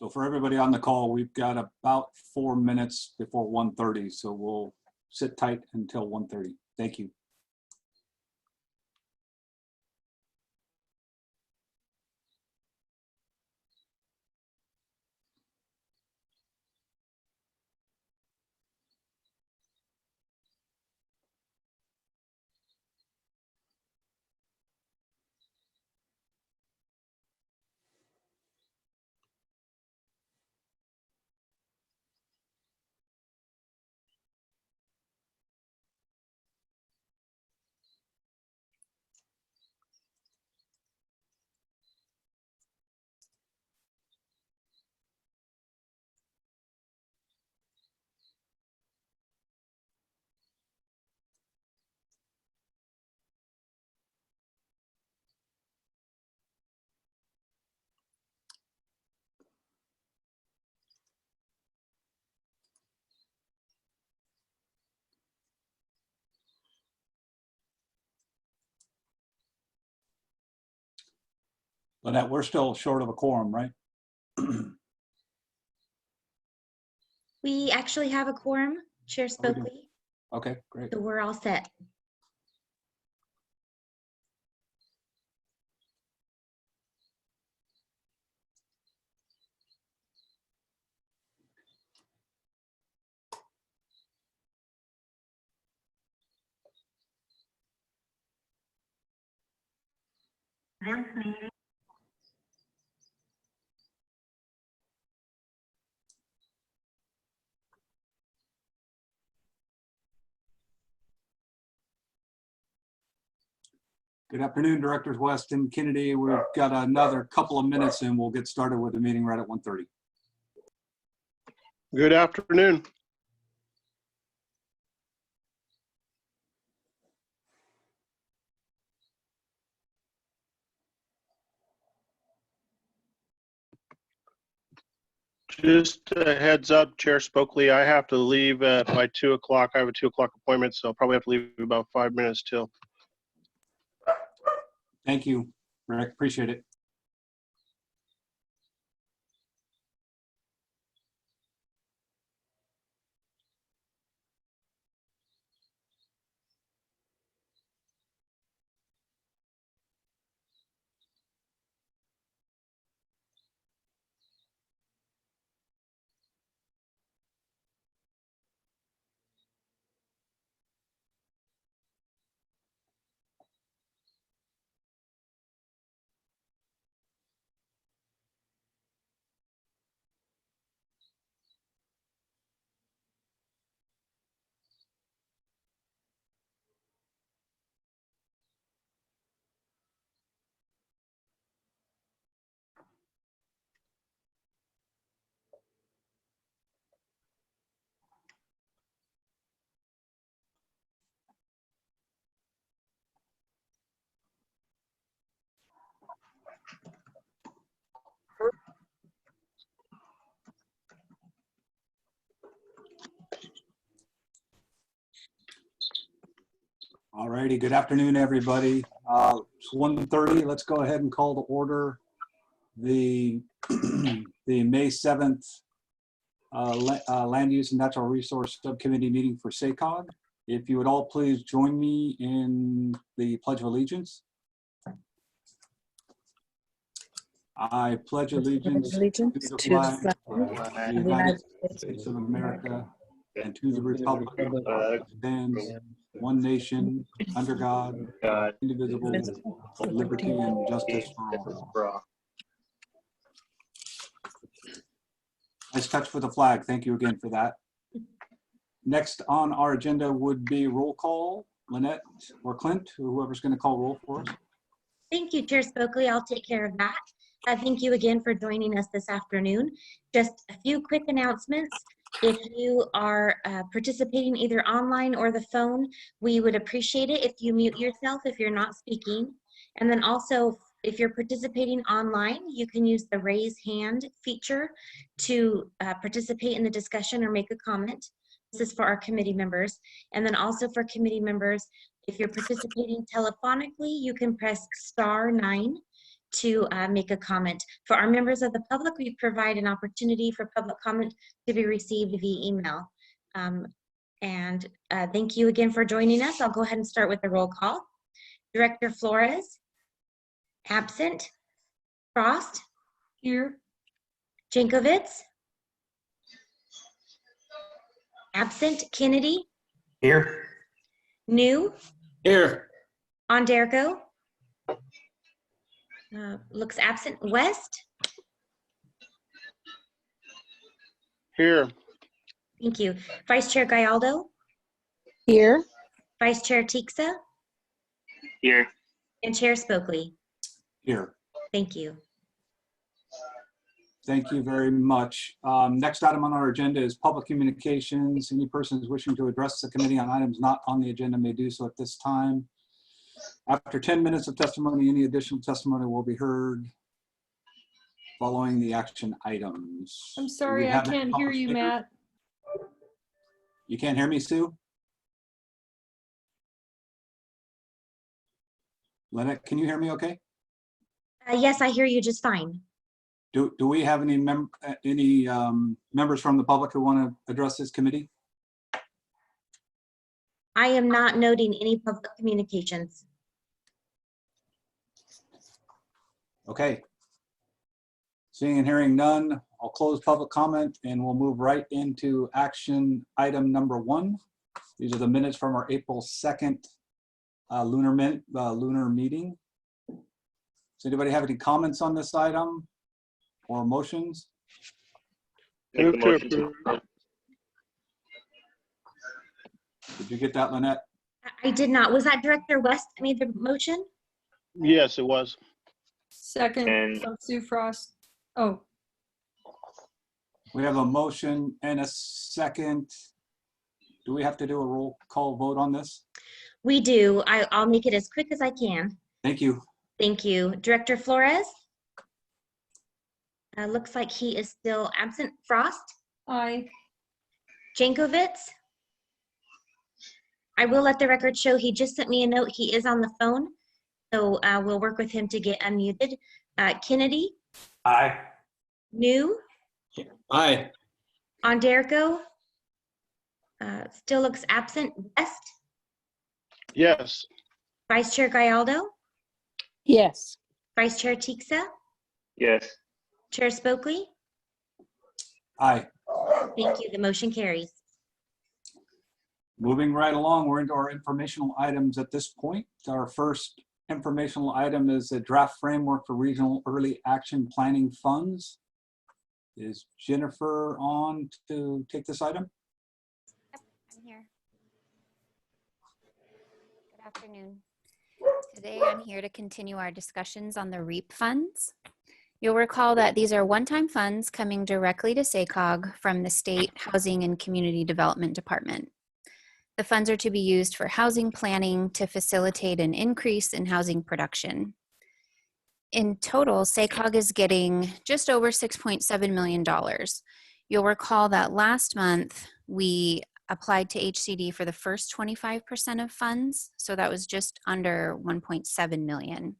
So for everybody on the call, we've got about 4 minutes before 1:30, so we'll sit tight until 1:30. Thank you. Lynette, we're still short of a quorum, right? We actually have a quorum, Chair Spokley, Okay, great. so we're all set. Good afternoon, Directors West and Kennedy. We've got another couple of minutes and we'll get started with the meeting right at 1:30. Good afternoon. Just a heads up, Chair Spokley, I have to leave by 2 o'clock. I have a 2 o'clock appointment, so I'll probably have to leave about 5 minutes till. Thank you, Rick. Appreciate it. All righty, good afternoon, everybody. It's 1:30. Let's go ahead and call to order the May 7th Land Use and Natural Resource Subcommittee meeting for SACOG. If you would all please join me in the Pledge of Allegiance. I pledge allegiance to the flag of the United States of America and to the republic that stands one nation under God, indivisible, with liberty and justice for all. Nice touch with the flag. Thank you again for that. Next on our agenda would be roll call. Lynette or Clint, whoever's going to call roll for us. Thank you, Chair Spokley. I'll take care of that. Thank you again for joining us this afternoon. Just a few quick announcements. If you are participating either online or the phone, we would appreciate it if you mute yourself if you're not speaking. And then also, if you're participating online, you can use the raise hand feature to participate in the discussion or make a comment. This is for our committee members. And then also for committee members, if you're participating telephonically, you can press *9 to make a comment. For our members of the public, we provide an opportunity for public comment to be received via email. Thank you again for joining us. I'll go ahead and start with the roll call. Director Flores, absent. Frost, Here. Jankovitz, absent. Kennedy, Here. New, Here. Ondergo, looks absent. West, Here. thank you. Vice Chair Gallardo, Here. Vice Chair Tixa, Here. and Chair Spokely. Here. Thank you. Thank you very much. Next item on our agenda is public communications. Any persons wishing to address the committee on items not on the agenda may do so at this time. After 10 minutes of testimony, any additional testimony will be heard following the action items. I'm Do we sorry, I have any can't hear public you, speakers? Matt. You can't hear me, Sue? Lynette, can you hear me okay? Yes, I hear you just fine. Do we have any members from the public who want to address this committee? I am not noting any public communications. Okay. Seeing and hearing none, I'll close public comment and we'll move right into action item number 1. These are the minutes from our April 2nd lunar meeting. Does anybody have any comments on this item or motions? Move to approve. Did you get that, Lynette? I did not. Was that Director West that made the motion? Yes, it was. Second, And- from Sue Frost. Oh, We have a motion and a second. Do we have to do a roll call vote on this? We do. I'll make it as quick as I can. Thank you. Thank you. Director Flores? Looks like he is still absent. Frost? aye. Jankovitz? I will let the record show he just sent me a note. He is on the phone, so we'll work with him to get unmuted. Kennedy? Aye. New? Aye. Ondergo? Still looks absent. West? Yes. Vice Chair Gallardo? Yes. Vice Chair Tixa? Yes. Chair Spokely? Aye. Thank you. The motion carries. Moving right along, we're into our informational items at this point. Our first informational item is a draft framework for regional early action planning funds. Is Jennifer on to take this item? I'm here. Good afternoon. Today I'm here to continue our discussions on the REAP funds. You'll recall that these are one-time funds coming directly to SACOG from the State Housing and Community Development Department. The funds are to be used for housing planning to facilitate an increase in housing production. In total, SACOG is getting just over $6.7 million. You'll recall that last month we applied to HCD for the first 25% of funds, so that was just under 1.7 million.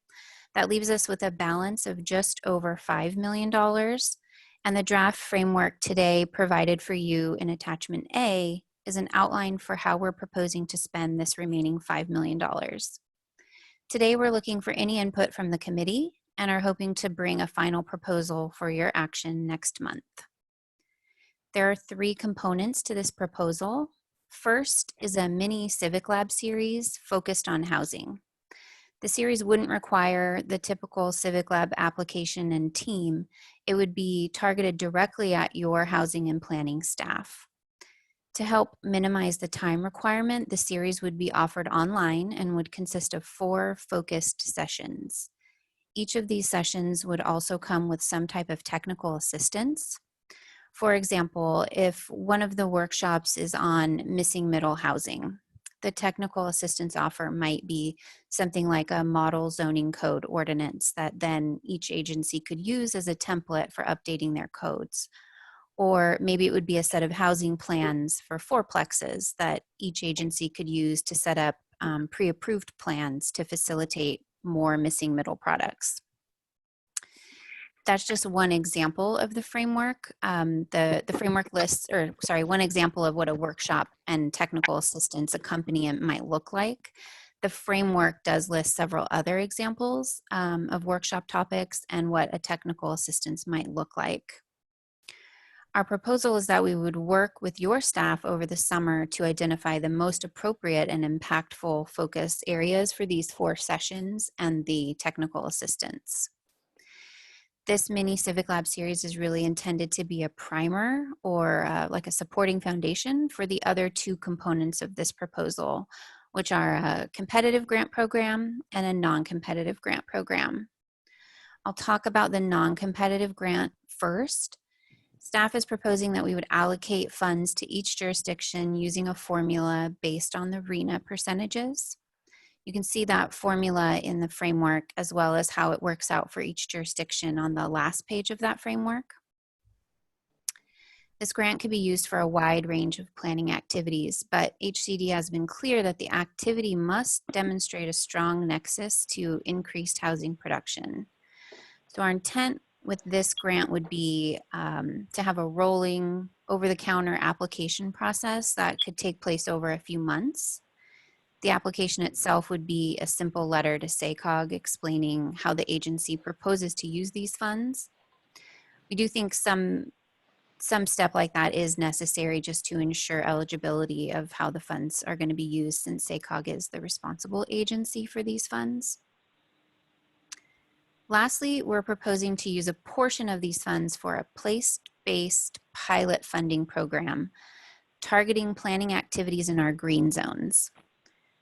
That leaves us with a balance of just over $5 million, and the draft framework today provided for you in attachment A is an outline for how we're proposing to spend this remaining $5 million. Today we're looking for any input from the committee and are hoping to bring a final proposal for your action next month. There are 3 components to this proposal. First is a mini Civic Lab series focused on housing. The series wouldn't require the typical Civic Lab application and team. It would be targeted directly at your housing and planning staff. To help minimize the time requirement, the series would be offered online and would consist of 4 focused sessions. Each of these sessions would also come with some type of technical assistance. For example, if one of the workshops is on missing middle housing, the technical assistance offer might be something like a model zoning code ordinance that then each agency could use as a template for updating their codes. Or maybe it would be a set of housing plans for fourplexes that each agency could use to set up pre-approved plans to facilitate more missing middle products. That's just one example of the framework. The framework lists, or sorry, one example of what a workshop and technical assistance accompaniment might look like. The framework does list several other examples of workshop topics and what a technical assistance might look like. Our proposal is that we would work with your staff over the summer to identify the most appropriate and impactful focus areas for these 4 sessions and the technical assistance. This mini Civic Lab series is really intended to be a primer or like a supporting foundation for the other 2 components of this proposal, which are a competitive grant program and a non-competitive grant program. I'll talk about the non-competitive grant first. Staff is proposing that we would allocate funds to each jurisdiction using a formula based on the RENA percentages. You can see that formula in the framework as well as how it works out for each jurisdiction on the last page of that framework. This grant could be used for a wide range of planning activities, but HCD has been clear that the activity must demonstrate a strong nexus to increased housing production. So our intent with this grant would be to have a rolling over-the-counter application process that could take place over a few months. The application itself would be a simple letter to SACOG explaining how the agency proposes to use these funds. We do think some step like that is necessary just to ensure eligibility of how the funds are going to be used, since SACOG is the responsible agency for these funds. Lastly, we're proposing to use a portion of these funds for a place-based pilot funding program targeting planning activities in our green zones.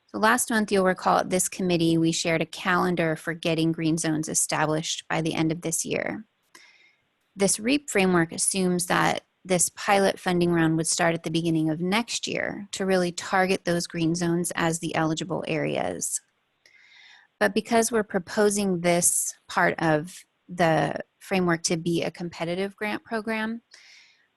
So last month, you'll recall at this committee, we shared a calendar for getting green zones established by the end of this year. This REAP framework assumes that this pilot funding round would start at the beginning of next year to really target those green zones as the eligible areas. But because we're proposing this part of the framework to be a competitive grant program,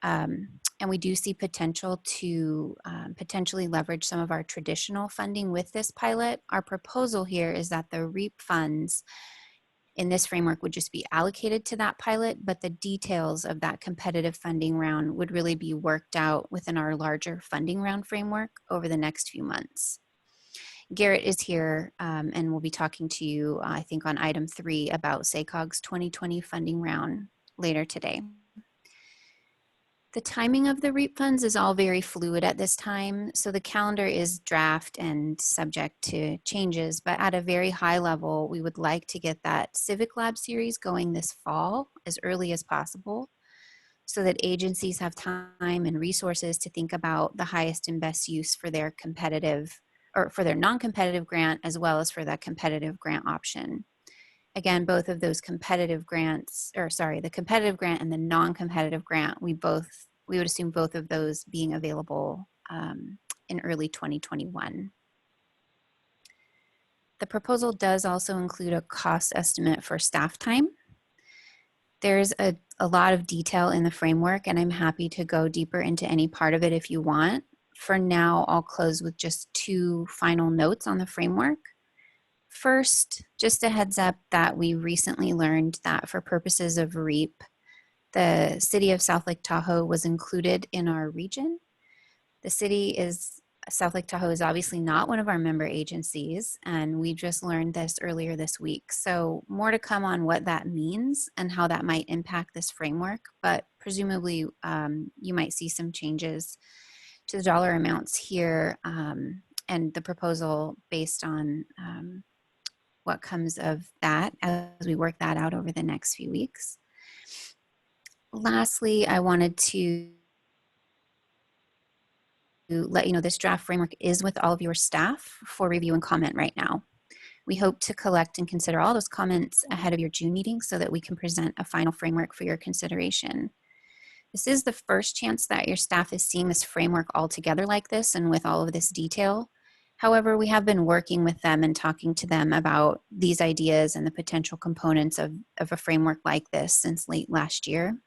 and we do see potential to potentially leverage some of our traditional funding with this pilot, our proposal here is that the REAP funds in this framework would just be allocated to that pilot, but the details of that competitive funding round would really be worked out within our larger funding round framework over the next few months. Garrett is here and will be talking to you, I think, on item 3 about SACOG's 2020 funding round later today. The timing of the REAP funds is all very fluid at this time, so the calendar is draft and subject to changes, but at a very high level, we would like to get that Civic Lab series going this fall as early as possible so that agencies have time and resources to think about the highest and best use for their competitive or for their non-competitive grant as well as for that competitive grant option. Again, both of those competitive grants, or sorry, the competitive grant and the non-competitive grant, we would assume both of those being available in early 2021. The proposal does also include a cost estimate for staff time. There's a lot of detail in the framework, and I'm happy to go deeper into any part of it if you want. For now, I'll close with just 2 final notes on the framework. First, just a heads up that we recently learned that for purposes of REAP, the city of South Lake Tahoe was included in our region. South Lake Tahoe is obviously not one of our member agencies, and we just learned this earlier this week. So more to come on what that means and how that might impact this framework, but presumably you might see some changes to the dollar amounts here and the proposal based on what comes of that as we work that out over the next few weeks. Lastly, I wanted to let you know this draft framework is with all of your staff for review and comment right now. We hope to collect and consider all those comments ahead of your June meeting so that we can present a final framework for your consideration. This is the first chance that your staff is seeing this framework all together like this and with all of this detail. However, we have been working with them and talking to them about these ideas and the potential components of a framework like this since late last year.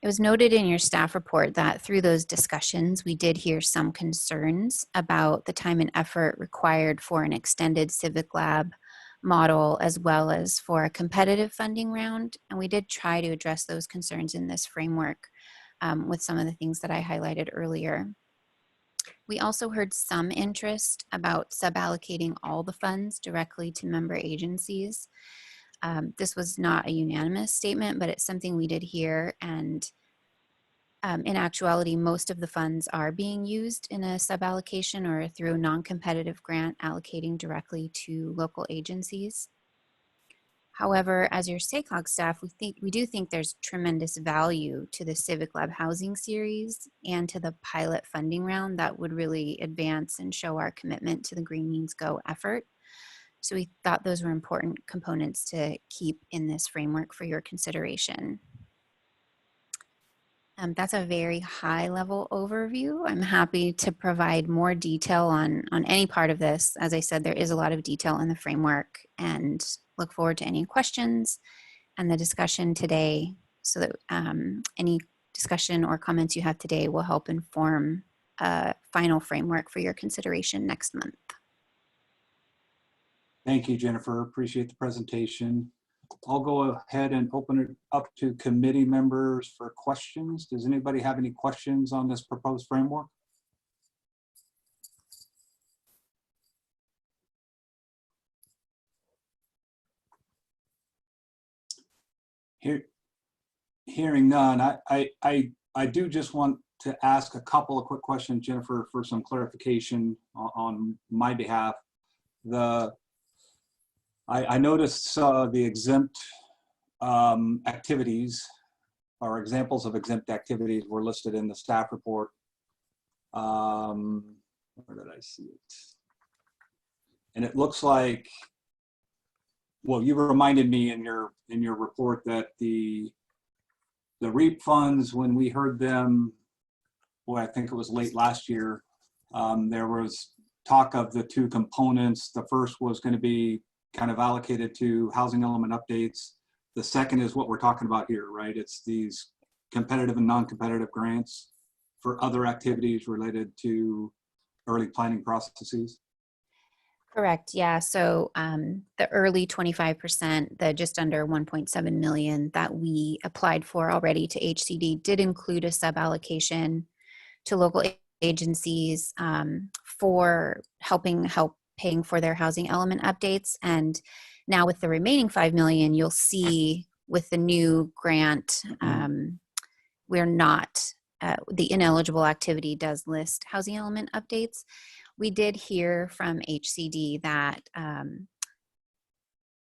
It was noted in your staff report that through those discussions, we did hear some concerns about the time and effort required for an extended Civic Lab model as well as for a competitive funding round. And we did try to address those concerns in this framework with some of the things that I highlighted earlier. We also heard some interest about suballocating all the funds directly to member agencies. This was not a unanimous statement, but it's something we did hear. And in actuality, most of the funds are being used in a suballocation or through a non-competitive grant allocating directly to local agencies. However, as your SACOG staff, we do think there's tremendous value to the Civic Lab housing series and to the pilot funding round that would really advance and show our commitment to the Green Means Go effort. So we thought those were important components to keep in this framework for your consideration. That's a very high level overview. I'm happy to provide more detail on any part of this. As I said, there is a lot of detail in the framework, and look forward to any questions and the discussion today, so that any discussion or comments you have today will help inform a final framework for your consideration next month. Thank you, Jennifer. Appreciate the presentation. I'll go ahead and open it up to committee members for questions. Does anybody have any questions on this proposed framework? Hearing none, I do just want to ask a couple of quick questions, Jennifer, for some clarification on my behalf. I noticed the exempt activities, or examples of exempt activities, were listed in the staff report. Where did I see it? And it looks like, well, you reminded me in your report that the REAP funds, when we heard them, boy, I think it was late last year, there was talk of the two components. The first was going to be kind of allocated to housing element updates. The second is what we're talking about here, right? It's these competitive and non-competitive grants for other activities related to early planning processes. Correct, yeah. So the early 25%, the just under 1.7 million that we applied for already to HCD did include a suballocation to local agencies for paying for their housing element updates. And now with the remaining 5 million, you'll see with the new grant, we're not, the ineligible activity does list housing element updates. We did hear from HCD that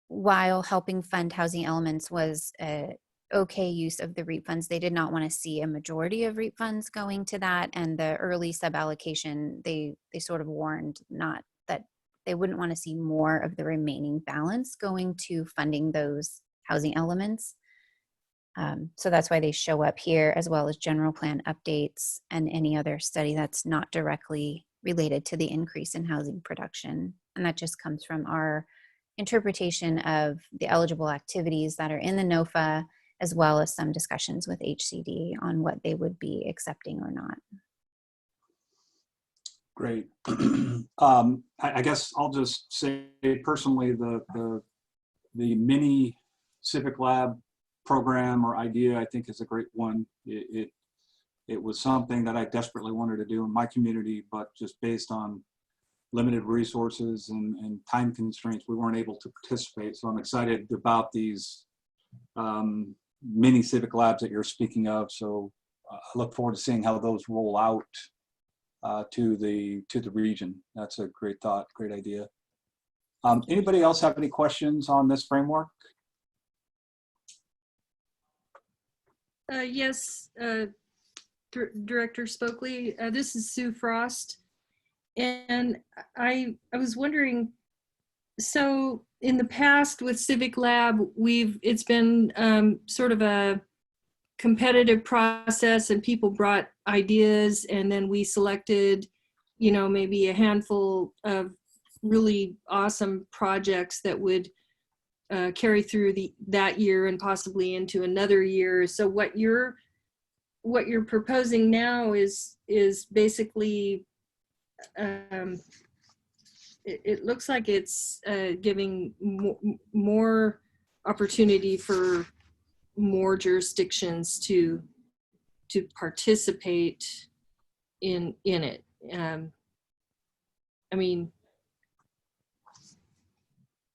while helping fund housing elements was a okay use of the REAP funds, they did not want to see a majority of REAP funds going to that. And the early suballocation, they sort of warned not that they wouldn't want to see more of the remaining balance going to funding those housing elements. So that's why they show up here, as well as general plan updates and any other study that's not directly related to the increase in housing production. And that just comes from our interpretation of the eligible activities that are in the NOFA, as well as some discussions with HCD on what they would be accepting or not. Great. I guess I'll just say personally, the mini Civic Lab program or idea, I think, is a great one. It was something that I desperately wanted to do in my community, but just based on limited resources and time constraints, we weren't able to participate. So I'm excited about these mini Civic Labs that you're speaking of. So I look forward to seeing how those roll out to the region. That's a great thought, great idea. Anybody else have any questions on this framework? Yes, Director Spokley, this is Sue Frost. And I was wondering, so in the past with Civic Lab, it's been sort of a competitive process, and people brought ideas, and then we selected, maybe a handful of really awesome projects that would carry through that year and possibly into another year. So what you're proposing now is basically it looks like it's giving more opportunity for more jurisdictions to participate in it. I mean,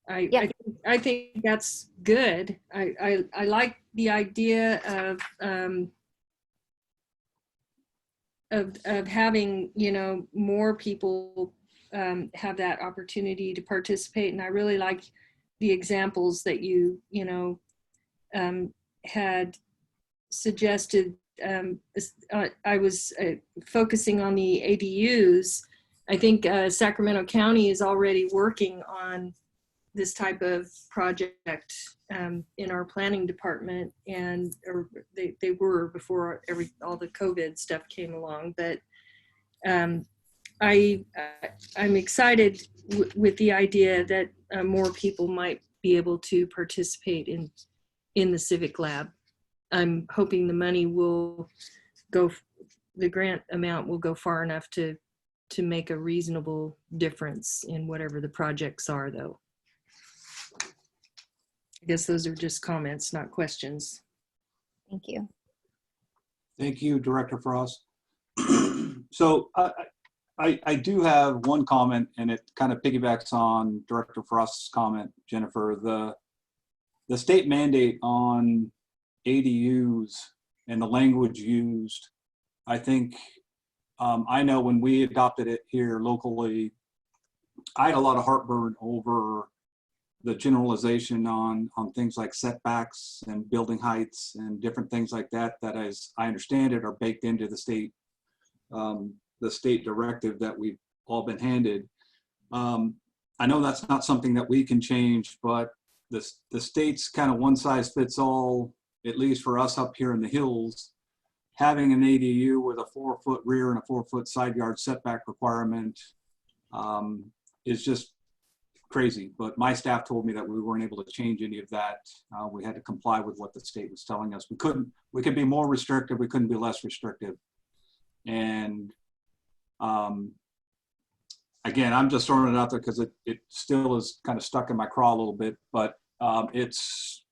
Yeah. I think that's good. I like the idea of having, you know, more people have that opportunity to participate, and I really like the examples that you know had suggested. I was focusing on the ADUs. I think Sacramento County is already working on this type of project in our planning department, and they were before all the COVID stuff came along. But I'm excited with the idea that more people might be able to participate in the Civic Lab. I'm hoping the money will go, the grant amount will go far enough to make a reasonable difference in whatever the projects are, though. I guess those are just comments, not questions. Thank you. Thank you, Director Frost. So I do have one comment, and it kind of piggybacks on Director Frost's comment, Jennifer. The state mandate on ADUs and the language used, I think, I know when we adopted it here locally, I had a lot of heartburn over the generalization on things like setbacks and building heights and different things like that, that, as I understand it, are baked into the state directive that we've all been handed. I know that's not something that we can change, but the state's kind of one size fits all, at least for us up here in the hills. Having an ADU with a 4-foot rear and a 4-foot side yard setback requirement is just crazy. But my staff told me that we weren't able to change any of that. We had to comply with what the state was telling us. We could be more restrictive, we couldn't be less restrictive. And again, I'm just throwing it out there because it still is kind of stuck in my craw a little bit, but it's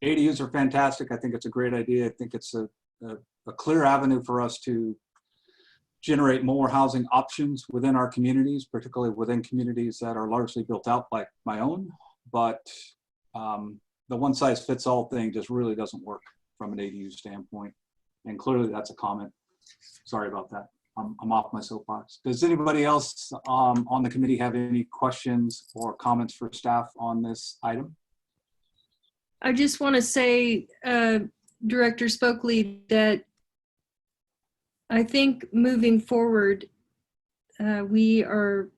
ADUs are fantastic. I think it's a great idea. I think it's a clear avenue for us to generate more housing options within our communities, particularly within communities that are largely built out like my own. But the one size fits all thing just really doesn't work from an ADU standpoint. And clearly that's a comment. Sorry about that. I'm off my soapbox. Does anybody else on the committee have any questions or comments for staff on this item? I just want to say, Director Spokley, that I think moving forward, we are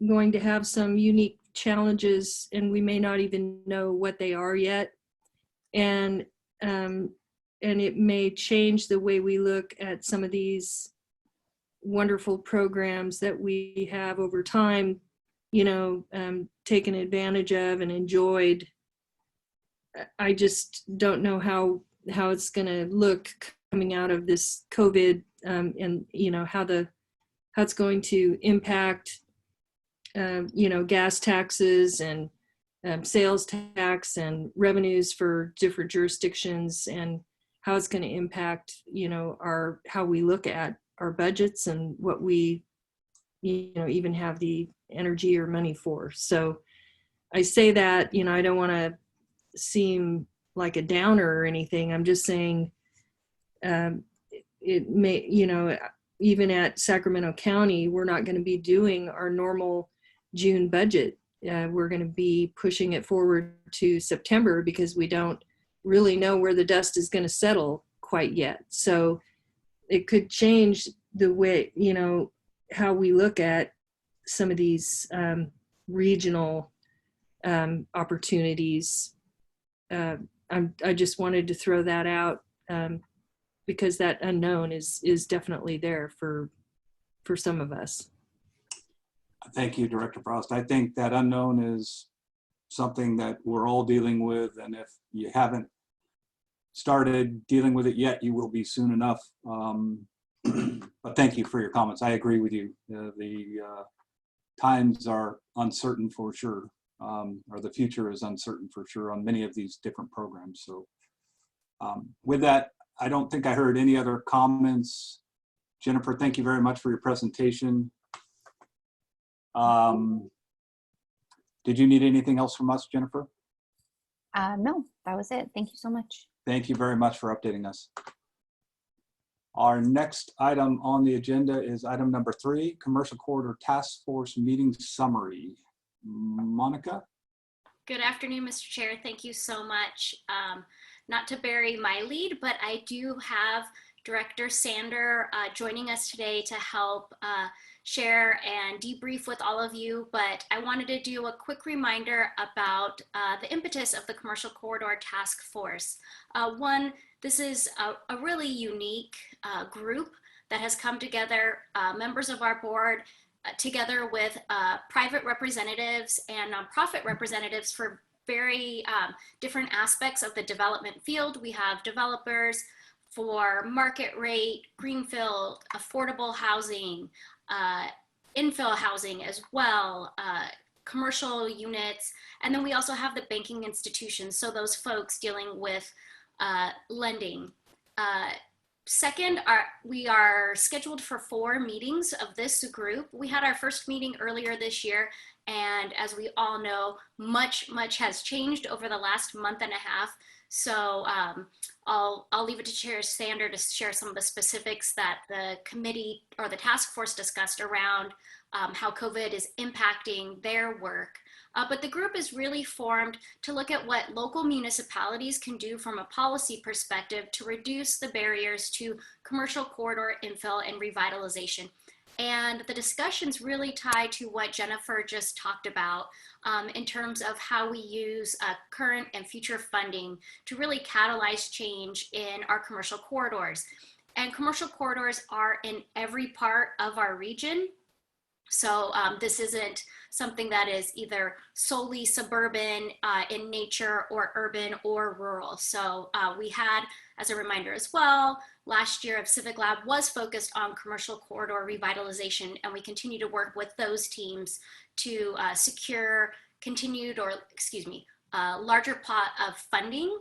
going to have some unique challenges, and we may not even know what they are yet. And it may change the way we look at some of these wonderful programs that we have over time, you know, taken advantage of and enjoyed. I just don't know how it's going to look coming out of this COVID, and you know how it's going to impact, you know, gas taxes and sales tax and revenues for different jurisdictions, and how it's going to impact, you know, how we look at our budgets and what we, you know, even have the energy or money for. So I say that, you know, I don't want to seem like a downer or anything. I'm just saying it may, you know, even at Sacramento County, we're not going to be doing our normal June budget. We're going to be pushing it forward to September because we don't really know where the dust is going to settle quite yet. So it could change the way, you know, how we look at some of these regional opportunities. I just wanted to throw that out because that unknown is definitely there for some of us. Thank you, Director Frost. I think that unknown is something that we're all dealing with, and if you haven't started dealing with it yet, you will be soon enough. But thank you for your comments. I agree with you. times are uncertain for sure, or the future is uncertain for sure on many of these different programs. So with that, I don't think I heard any other comments. Jennifer, thank you very much for your presentation. Did you need anything else from us, Jennifer? No, that was it. Thank you so much. Thank you very much for updating us. Our next item on the agenda is item number 3, Commercial Corridor Task Force Meeting Summary. Monica? Good afternoon, Mr. Chair. Thank you so much. Not to bury my lead, but I do have Director Sander joining us today to help share and debrief with all of you. But I wanted to do a quick reminder about the impetus of the Commercial Corridor Task Force. One, this is a really unique group that has come together, members of our board, together with private representatives and nonprofit representatives for very different aspects of the development field. We have developers for market rate, greenfield, affordable housing, infill housing as well, commercial units, and then we also have the banking institutions, so those folks dealing with lending. Second, we are scheduled for 4 meetings of this group. We had our first meeting earlier this year, and as we all know, much has changed over the last month and a half. So I'll leave it to Chair Sander to share some of the specifics that the committee or the task force discussed around how COVID is impacting their work. But the group is really formed to look at what local municipalities can do from a policy perspective to reduce the barriers to commercial corridor infill and revitalization. And the discussions really tie to what Jennifer just talked about in terms of how we use current and future funding to really catalyze change in our commercial corridors. And commercial corridors are in every part of our region. So this isn't something that is either solely suburban in nature or urban or rural. So we had, as a reminder as well, last year of Civic Lab was focused on commercial corridor revitalization, and we continue to work with those teams to secure continued, or excuse me, larger pot of funding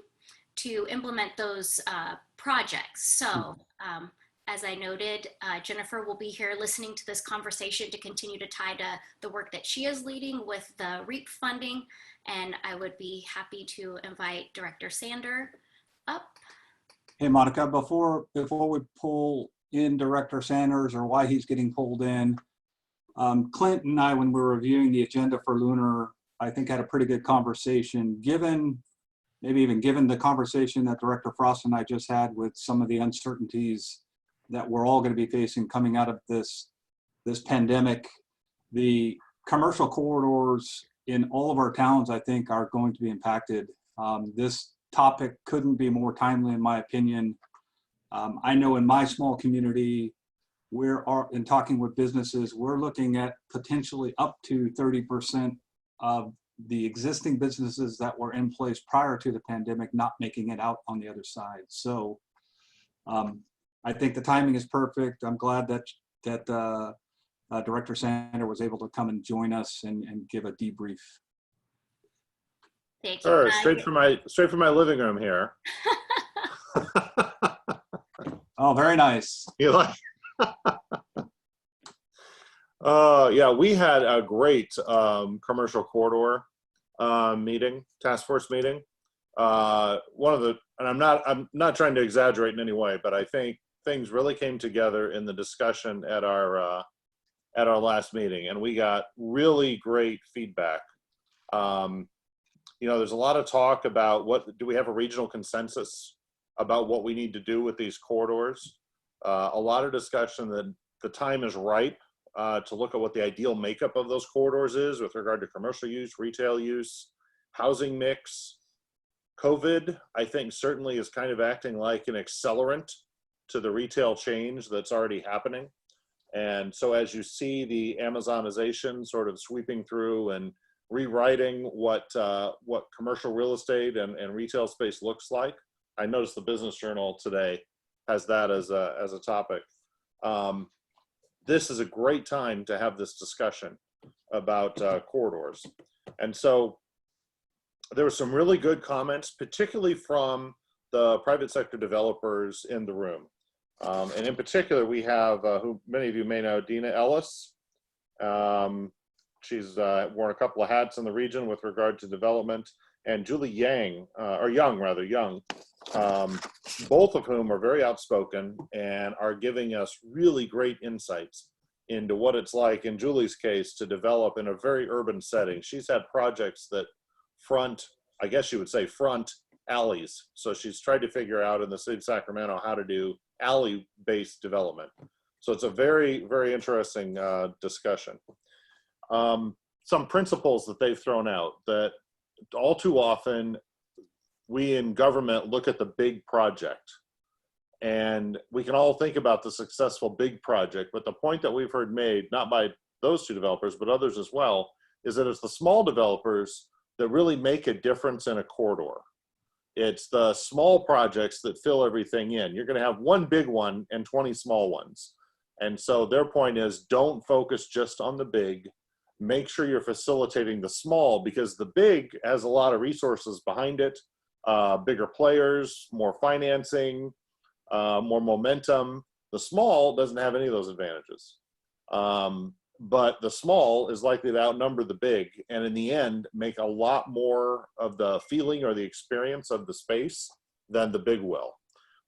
to implement those projects. So as I noted, Jennifer will be here listening to this conversation to continue to tie to the work that she is leading with the REAP funding. And I would be happy to invite Director Sander up. Hey, Monica, before we pull in Director Sanders or why he's getting pulled in, Clint and I, when we were reviewing the agenda for Lunar, I think had a pretty good conversation, maybe even given the conversation that Director Frost and I just had with some of the uncertainties that we're all going to be facing coming out of this pandemic. The commercial corridors in all of our towns, I think, are going to be impacted. This topic couldn't be more timely, in my opinion. I know in my small community, in talking with businesses, we're looking at potentially up to 30% of the existing businesses that were in place prior to the pandemic not making it out on the other side. So I think the timing is perfect. I'm glad that Director Sander was able to come and join us and give a debrief. Thank you. Sure, straight from my living room here. Oh, very nice. You like? Yeah, we had a great commercial corridor task force meeting. And I'm not trying to exaggerate in any way, but I think things really came together in the discussion at our last meeting, and we got really great feedback. You know, there's a lot of talk about do we have a regional consensus about what we need to do with these corridors. A lot of discussion that the time is ripe to look at what the ideal makeup of those corridors is with regard to commercial use, retail use, housing mix. COVID, I think, certainly is kind of acting like an accelerant to the retail change that's already happening. And so as you see the Amazonization sort of sweeping through and rewriting what commercial real estate and retail space looks like, I noticed the Business Journal today has that as a topic. This is a great time to have this discussion. corridors. And so there were some really good comments, particularly from the private sector developers in the room. And in particular, we have, who many of you may know, Dina Ellis. She's worn a couple of hats in the region with regard to development, and Julie Young, both of whom are very outspoken and are giving us really great insights into what it's like, in Julie's case, to develop in a very urban setting. She's had projects that front, I guess you would say, front alleys. So she's tried to figure out in the city of Sacramento how to do alley-based development. So it's a very, very interesting discussion. Some principles that they've thrown out that all too often we in government look at the big project, and we can all think about the successful big project, but the point that we've heard made, not by those two developers, but others as well, is that it's the small developers that really make a difference in a corridor. It's the small projects that fill everything in. You're going to have one big one and 20 small ones. And so their point is, don't focus just on the big. Make sure you're facilitating the small, because the big has a lot of resources behind it, bigger players, more financing, more momentum. The small doesn't have any of those advantages. But the small is likely to outnumber the big, and in the end, make a lot more of the feeling or the experience of the space than the big will.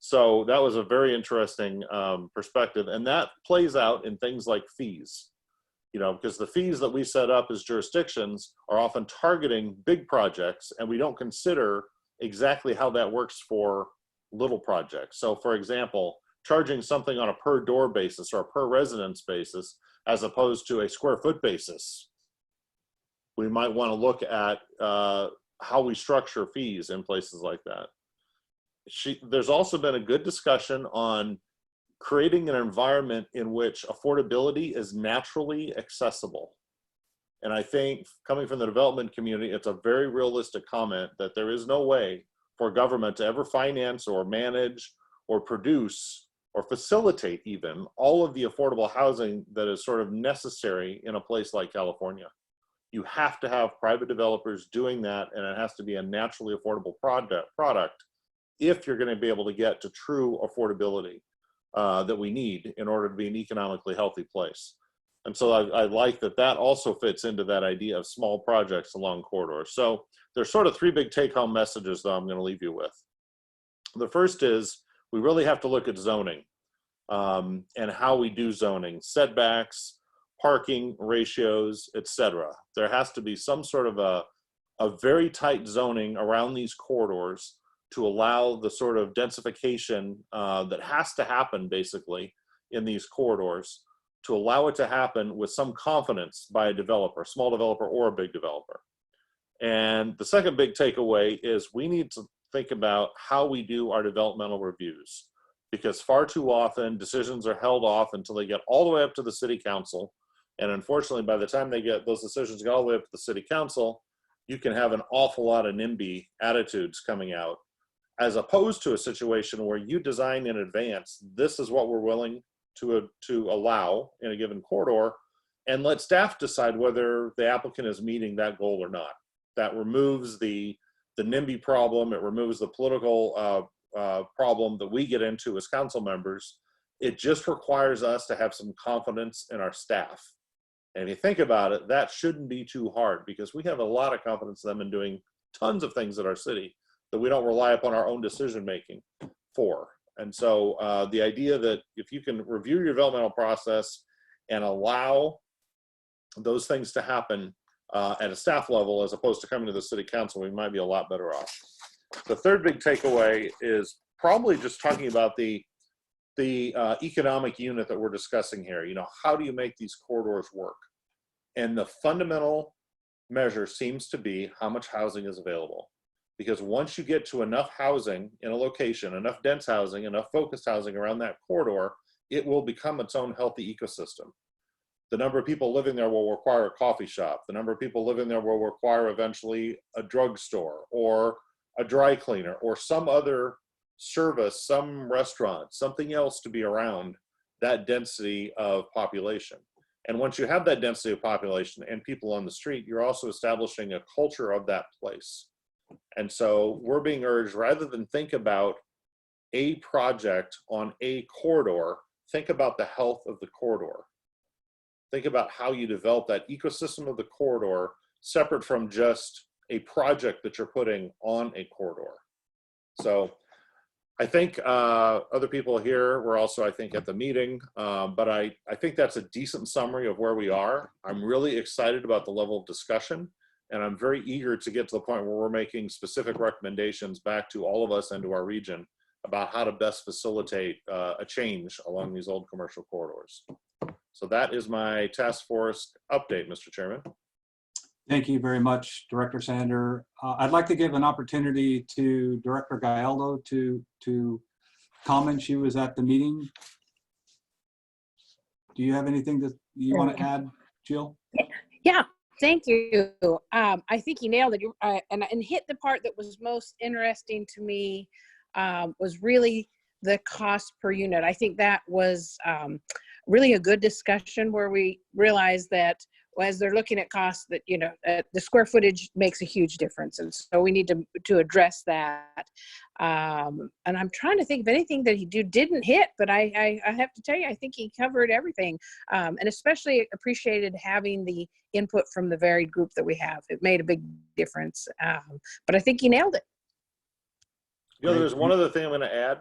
So that was a very interesting perspective, and that plays out in things like fees. You know, because the fees that we set up as jurisdictions are often targeting big projects, and we don't consider exactly how that works for little projects. So for example, charging something on a per door basis or a per residence basis, as opposed to a square foot basis. We might want to look at how we structure fees in places like that. There's also been a good discussion on creating an environment in which affordability is naturally accessible. And I think, coming from the development community, it's a very realistic comment that there is no way for government to ever finance or manage or produce or facilitate even all of the affordable housing that is sort of necessary in a place like California. You have to have private developers doing that, and it has to be a naturally affordable product if you're going to be able to get to true affordability that we need in order to be an economically healthy place. And so I like that that also fits into that idea of small projects along corridors. So there's sort of three big take-home messages that I'm going to leave you with. The first is, we really have to look at zoning and how we do zoning, setbacks, parking ratios, etc. There has to be some sort of a very tight zoning around these corridors to allow the sort of densification that has to happen basically in these corridors, to allow it to happen with some confidence by a developer, small developer or a big developer. And the second big takeaway is, we need to think about how we do our developmental reviews, because far too often decisions are held off until they get all the way up to the city council. And unfortunately, by the time they get those decisions go all the way up to the city council, you can have an awful lot of NIMBY attitudes coming out, as opposed to a situation where you design in advance, this is what we're willing to allow in a given corridor, and let staff decide whether the applicant is meeting that goal or not. That removes the NIMBY problem. It removes the political problem that we get into as council members. It just requires us to have some confidence in our staff. And if you think about it, that shouldn't be too hard, because we have a lot of confidence in them in doing tons of things at our city that we don't rely upon our own decision making for. And so the idea that if you can review your developmental process and allow those things to happen at a staff level, as opposed to coming to the city council, we might be a lot better off. The third big takeaway is probably just talking about the economic unit that we're discussing here. You know, how do you make these corridors work? And the fundamental measure seems to be how much housing is available. Because once you get to enough housing in a location, enough dense housing, enough focused housing around that corridor, it will become its own healthy ecosystem. The number of people living there will require a coffee shop. The number of people living there will require eventually a drugstore or a dry cleaner or some other service, some restaurant, something else to be around that density of population. And once you have that density of population and people on the street, you're also establishing a culture of that place. And so we're being urged, rather than think about a project on a corridor, think about the health of the corridor. Think about how you develop that ecosystem of the corridor separate from just a project that you're putting on a corridor. So I think other people here were also, I think, at the meeting, but I think that's a decent summary of where we are. I'm really excited about the level of discussion, and I'm very eager to get to the point where we're making specific recommendations back to all of us and to our region about how to best facilitate a change along these old commercial corridors. So that is my task force update, Mr. Chairman. Thank you very much, Director Sander. I'd like to give an opportunity to Director Gallardo to comment. She was at the meeting. Do you have anything that you want to add, Jill? Yeah, thank you. I think you nailed it, and hit the part that was most interesting to me was really the cost per unit. I think that was really a good discussion where we realized that as they're looking at costs, that the square footage makes a huge difference, and so we need to address that. And I'm trying to think of anything that he didn't hit, but I have to tell you, I think he covered everything, and especially appreciated having the input from the varied group that we have. It made a big difference, but I think he nailed it. There's one other thing I'm going to add.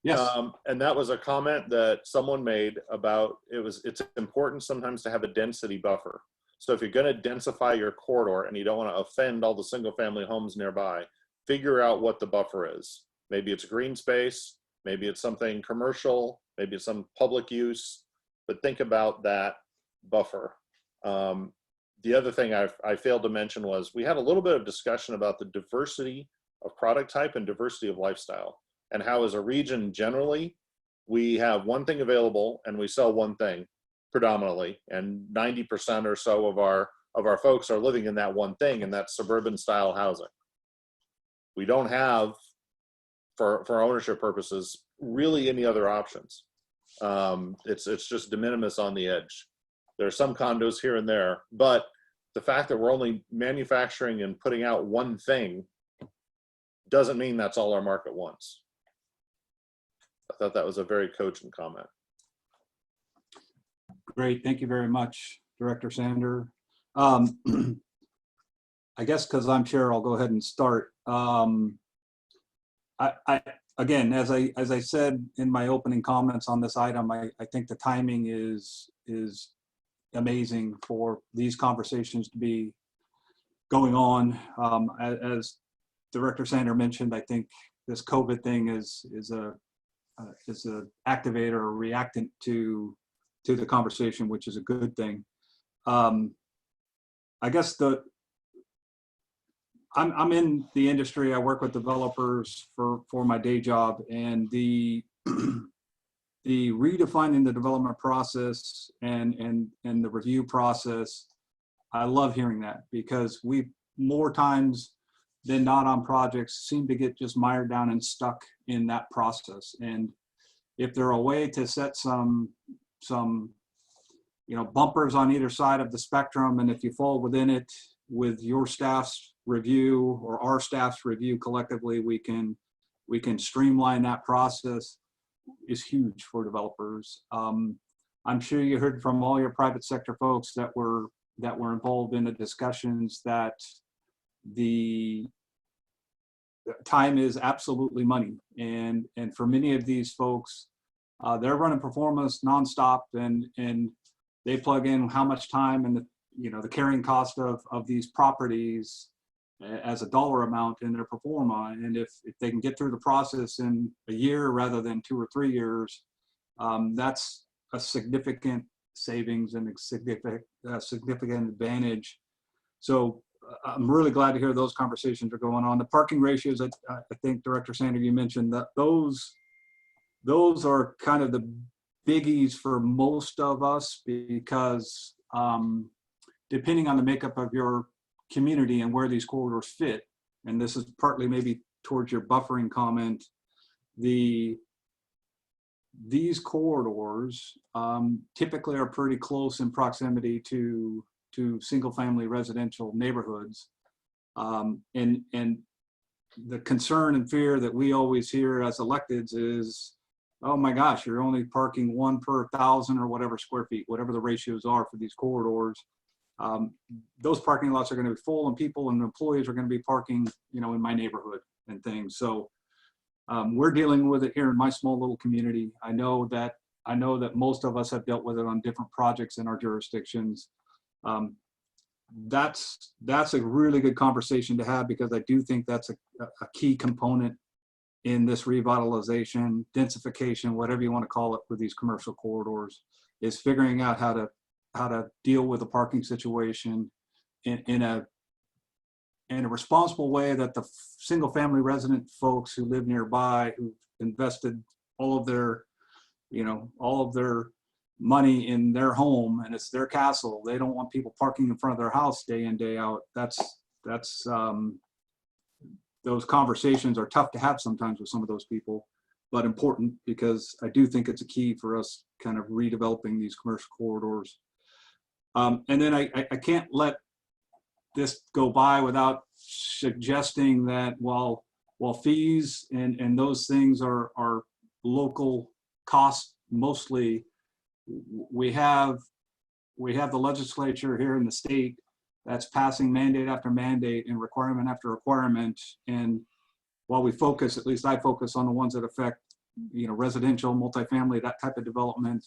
Yes. And that was a comment that someone made about it's important sometimes to have a density buffer. So if you're going to densify your corridor and you don't want to offend all the single family homes nearby, figure out what the buffer is. Maybe it's green space, maybe it's something commercial, maybe it's some public use, but think about that buffer. The other thing I failed to mention was we had a little bit of discussion about the diversity of product type and diversity of lifestyle, and how as a region generally, we have one thing available and we sell one thing predominantly, and 90% or so of our folks are living in that one thing, and that's suburban style housing. We don't have, for ownership purposes, really any other options. It's just de minimis on the edge. There are some condos here and there, but the fact that we're only manufacturing and putting out one thing doesn't mean that's all our market wants. I thought that was a very cogent comment. Great, thank you very much, Director Sander. I guess because I'm chair, I'll go ahead and start. Again, as I said in my opening comments on this item, I think the timing is amazing for these conversations to be going on. As Director Sander mentioned, I think this COVID thing is a activator or reactant to the conversation, which is a good thing. I guess I'm in the industry. I work with developers for my day job, and the redefining the development process and the review process, I love hearing that, because we more times than not on projects seem to get just mired down and stuck in that process. And if there are a way to set some bumpers on either side of the spectrum, and if you fall within it with your staff's review or our staff's review collectively, we can streamline that process, is huge for developers. I'm sure you heard from all your private sector folks that were involved in the discussions that the time is absolutely money, and for many of these folks, they're running performance nonstop, and they plug in how much time and the carrying cost of these properties as a dollar amount in their performa. And if they can get through the process in a year rather than 2 or 3 years, that's a significant savings and a significant advantage. So I'm really glad to hear those conversations are going on. The parking ratios, I think Director Sander, you mentioned that those are kind of the biggies for most of us, because depending on the makeup of your community and where these corridors fit, and this is partly maybe towards your buffering comment, the these corridors typically are pretty close in proximity to single-family residential neighborhoods. And the concern and fear that we always hear as electeds is, oh my gosh, you're only parking 1 per 1,000 or whatever square feet, whatever the ratios are for these corridors. Those parking lots are going to be full, and people and employees are going to be parking, you know, in my neighborhood and things. So we're dealing with it here in my small little community. I know that most of us have dealt with it on different projects in our jurisdictions. That's a really good conversation to have, because I do think that's a key component in this revitalization, densification, whatever you want to call it, for these commercial corridors, is figuring out how to deal with the parking situation in a responsible way that the single family resident folks who live nearby, who invested all of their money in their home, and it's their castle. They don't want people parking in front of their house day in, day out. Those conversations are tough to have sometimes with some of those people, but important, because I do think it's a key for us kind of redeveloping these commercial corridors. And then I can't let this go by without suggesting that while fees and those things are local costs mostly, we have the legislature here in the state that's passing mandate after mandate and requirement after requirement. And while we focus, at least I focus on the ones that affect, you know, residential, multifamily, that type of development,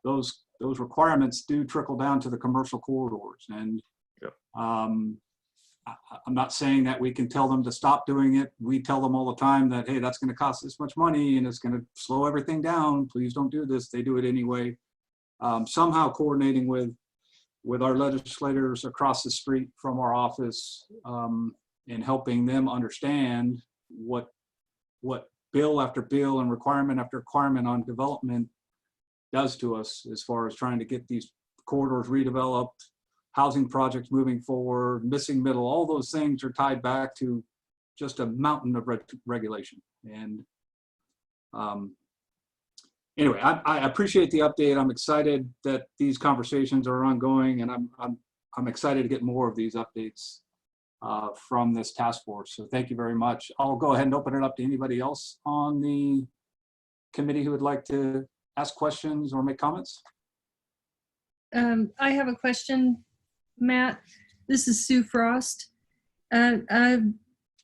those requirements do trickle down to the commercial corridors. And yep. I'm not saying that we can tell them to stop doing it. We tell them all the time that, hey, that's going to cost this much money and it's going to slow everything down. Please don't do this. They do it anyway. Somehow coordinating with our legislators across the street from our office, and helping them understand what bill after bill and requirement after requirement on development does to us, as far as trying to get these corridors redeveloped, housing projects moving forward, missing middle, all those things are tied back to just a mountain of regulation. And anyway, I appreciate the update. I'm excited that these conversations are ongoing, and I'm excited to get more of these updates from this task force. So thank you very much. I'll go ahead and open it up to anybody else on the committee who would like to ask questions or make comments. I have a question, Matt. This is Sue Frost.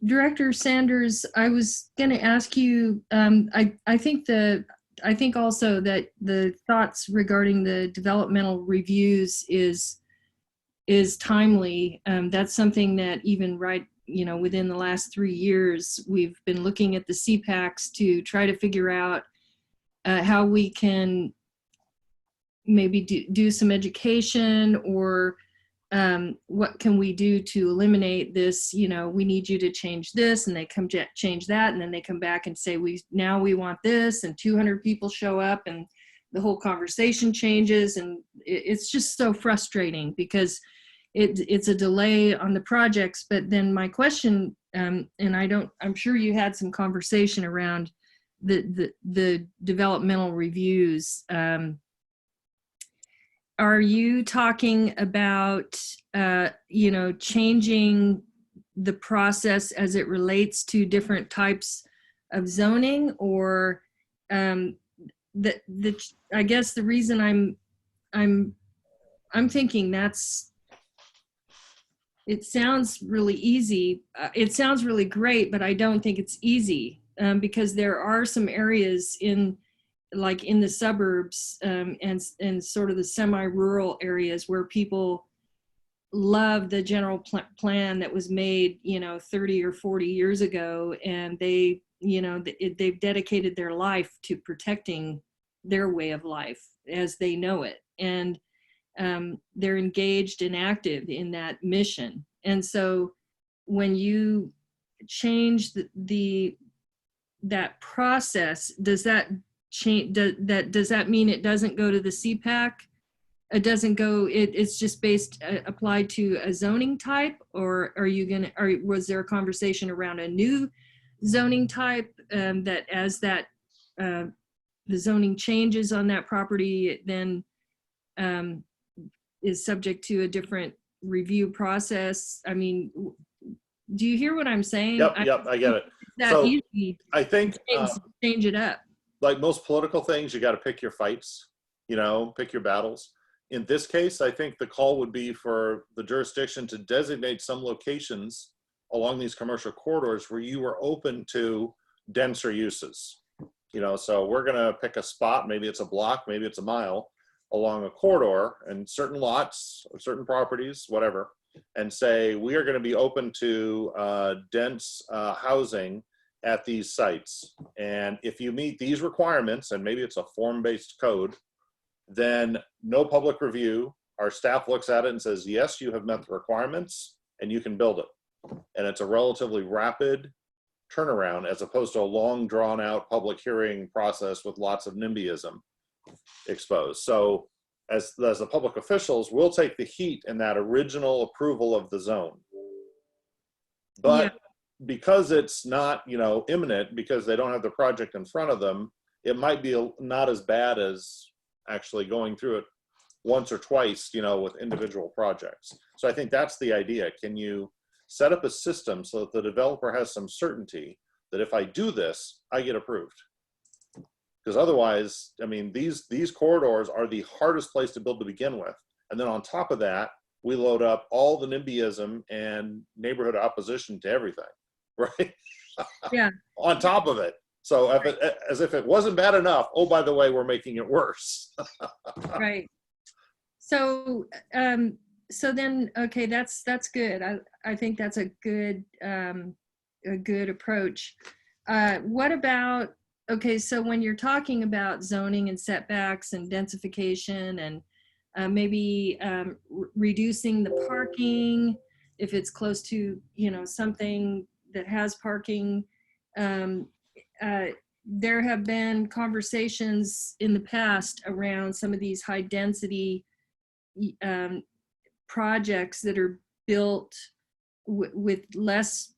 Director Sanders, I was going to ask you, I think also that the thoughts regarding the developmental reviews is timely. That's something that even within the last 3 years, we've been looking at the CPACs to try to figure out how we can maybe do some education, or what can we do to eliminate this, we need you to change this, and they come change that, and then they come back and say, we want this, and 200 people show up and the whole conversation changes. And it's just so frustrating, because it's a delay on the projects. But then my question, and I'm sure you had some conversation around the developmental reviews. Are you talking about, changing the process as it relates to different types of zoning, or I guess the reason I'm thinking it sounds really easy. It sounds really great, but I don't think it's easy, because there are some areas in the suburbs, and sort of the semi-rural areas where people love the general plan that was made, 30 or 40 years ago, and they've dedicated their life to protecting their way of life as they know it, and they're engaged and active in that mission. And so when you change that process, does that change? Does that mean it doesn't go to the CPAC? It doesn't go. It's just applied to a zoning type, or was there a conversation around a new zoning type that as that the zoning changes on that property, it then is subject to a different review process. I mean, do you hear what I'm saying? Yep, I get it. It's that So, easy I think, to change it up. like most political things, you got to pick your fights, pick your battles. In this case, I think the call would be for the jurisdiction to designate some locations along these commercial corridors where you are open to denser uses. So we're going to pick a spot, maybe it's a block, maybe it's a mile along a corridor and certain lots, or certain properties, whatever, and say we are going to be open to dense housing at these sites. And if you meet these requirements, and maybe it's a form-based code, then no public review. Our staff looks at it and says, yes, you have met the requirements and you can build it. And it's a relatively rapid turnaround as opposed to a long drawn out public hearing process with lots of NIMBYism exposed. So as the public officials, we'll take the heat in that original approval of the zone. But because it's not, imminent, because they don't have the project in front of them, it might be not as bad as actually going through it once or twice, with individual projects. So I think that's the idea. Can you set up a system so that the developer has some certainty that if I do this, I get approved? Because otherwise, I mean, these corridors are the hardest place to build to begin with. And then on top of that, we load up all the NIMBYism and neighborhood opposition to everything, right? Yeah. On top of it. So as if it wasn't bad enough, oh, by the way, we're making it worse. Right. So, so then, okay, that's good. I think that's a good approach. What about, okay, so when you're talking about zoning and setbacks and densification and maybe reducing the parking, if it's close to, something that has parking, there have been conversations in the past around some of these high density projects that are built with less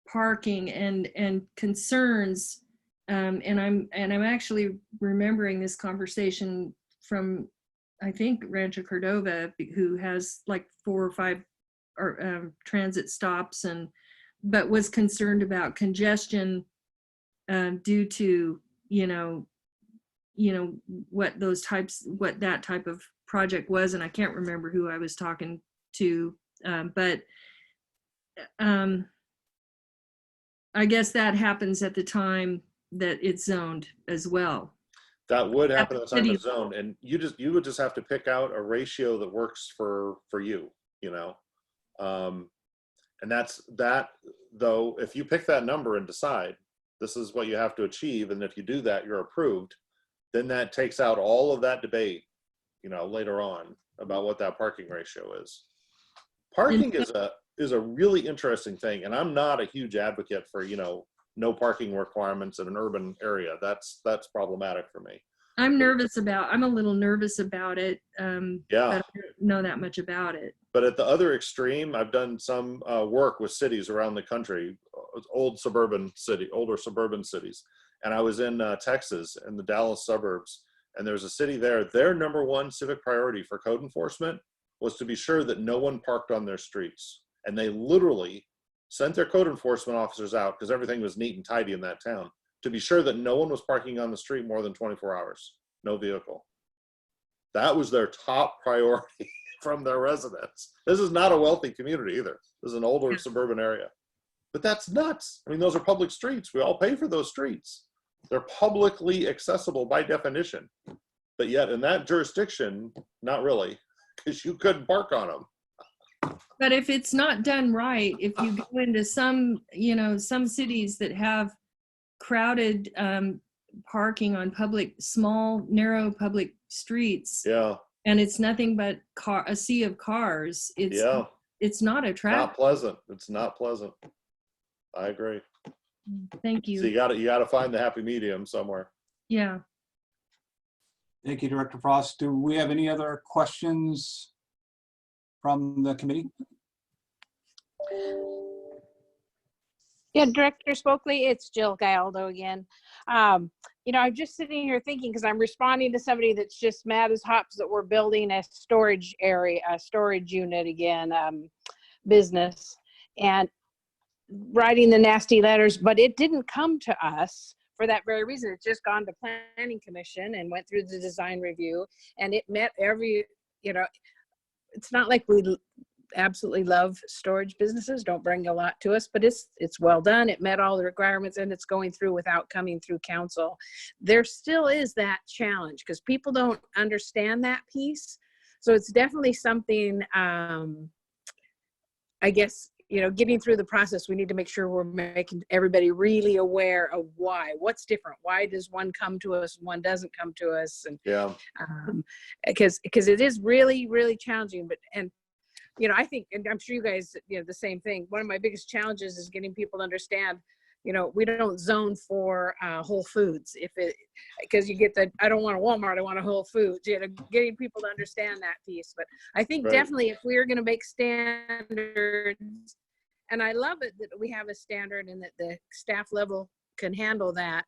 parking and concerns. And I'm actually remembering this conversation from, I think, Rancho Cordova, who has like 4 or 5 transit stops, but was concerned about congestion due to what that type of project was, and I can't remember who I was talking to, but I guess that happens at the time that it's zoned as well. That would happen at the time it's zoned, and you would just have to pick out a ratio that works for you, and that's that. Though, if you pick that number and decide this is what you have to achieve, and if you do that, you're approved, then that takes out all of that debate, later on about what that parking ratio is. Parking is a really interesting thing, and I'm not a huge advocate for, no parking requirements in an urban area. That's problematic for me. I'm a little nervous about it. Yeah. But I don't know that much about it. But at the other extreme, I've done some work with cities around the country, older suburban cities. And I was in Texas, in the Dallas suburbs, and there's a city there. Their number one civic priority for code enforcement was to be sure that no one parked on their streets. And they literally sent their code enforcement officers out, because everything was neat and tidy in that town, to be sure that no one was parking on the street more than 24 hours, no vehicle. That was their top priority from their residents. This is not a wealthy community either. This is an older suburban area. But that's nuts. I mean, those are public streets. We all pay for those streets. They're publicly accessible by definition. But yet in that jurisdiction, not really, because you couldn't park on them. But if it's not done right, if you go into some cities that have crowded parking on small, narrow public streets, and it's nothing but a sea of cars, it's not attractive. Not pleasant. It's not pleasant. I agree. Thank you. So you got to find the happy medium somewhere. Yeah. Thank you, Director Frost. Do we have any other questions from the committee? Yeah, Director Spokley, it's Jill Galdo again. I'm just sitting here thinking, because I'm responding to somebody that's just mad as hops that we're building a storage area, a storage unit again, business, and writing the nasty letters, but it didn't come to us for that very reason. It's just gone to planning commission and went through the design review, and it met every, it's not like we absolutely love storage businesses, don't bring a lot to us, but it's well done. It met all the requirements, and it's going through without coming through council. There still is that challenge because people don't understand that piece. So it's definitely something, I guess, getting through the process, we need to make sure we're making everybody really aware of what's different. Why does one come to us and one doesn't come to us? And Yeah. Because it is really, really challenging. I think, and I'm sure you guys, the same thing. One of my biggest challenges is getting people to understand, we don't zone for Whole Foods. Because you get I don't want a Walmart, I want a Whole Foods. Getting people to understand that piece. But I think definitely if we're going to make standards, and I love it that we have a standard and that the staff level can handle that.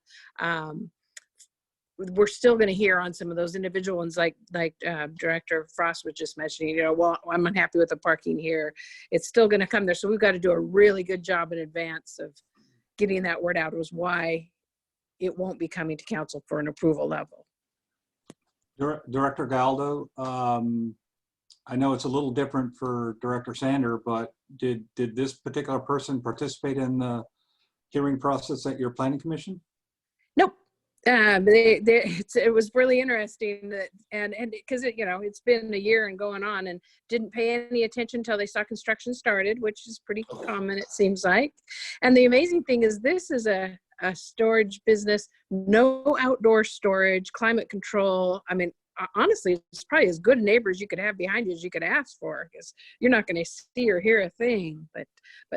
We're still going to hear on some of those individual ones, like Director Frost was just mentioning, well, I'm unhappy with the parking here. It's still going to come there. So we've got to do a really good job in advance of getting that word out was why it won't be coming to council for an approval level. Director Galdo, I know it's a little different for Director Sander, but did this particular person participate in the hearing process at your planning commission? Nope. It was really interesting that, and because it's been a year and going on, and didn't pay any attention until they saw construction started, which is pretty common, it seems like. And the amazing thing is this is a storage business, no outdoor storage, climate control. I mean, honestly, it's probably as good neighbors you could have behind you as you could ask for, because you're not going to see or hear a thing. But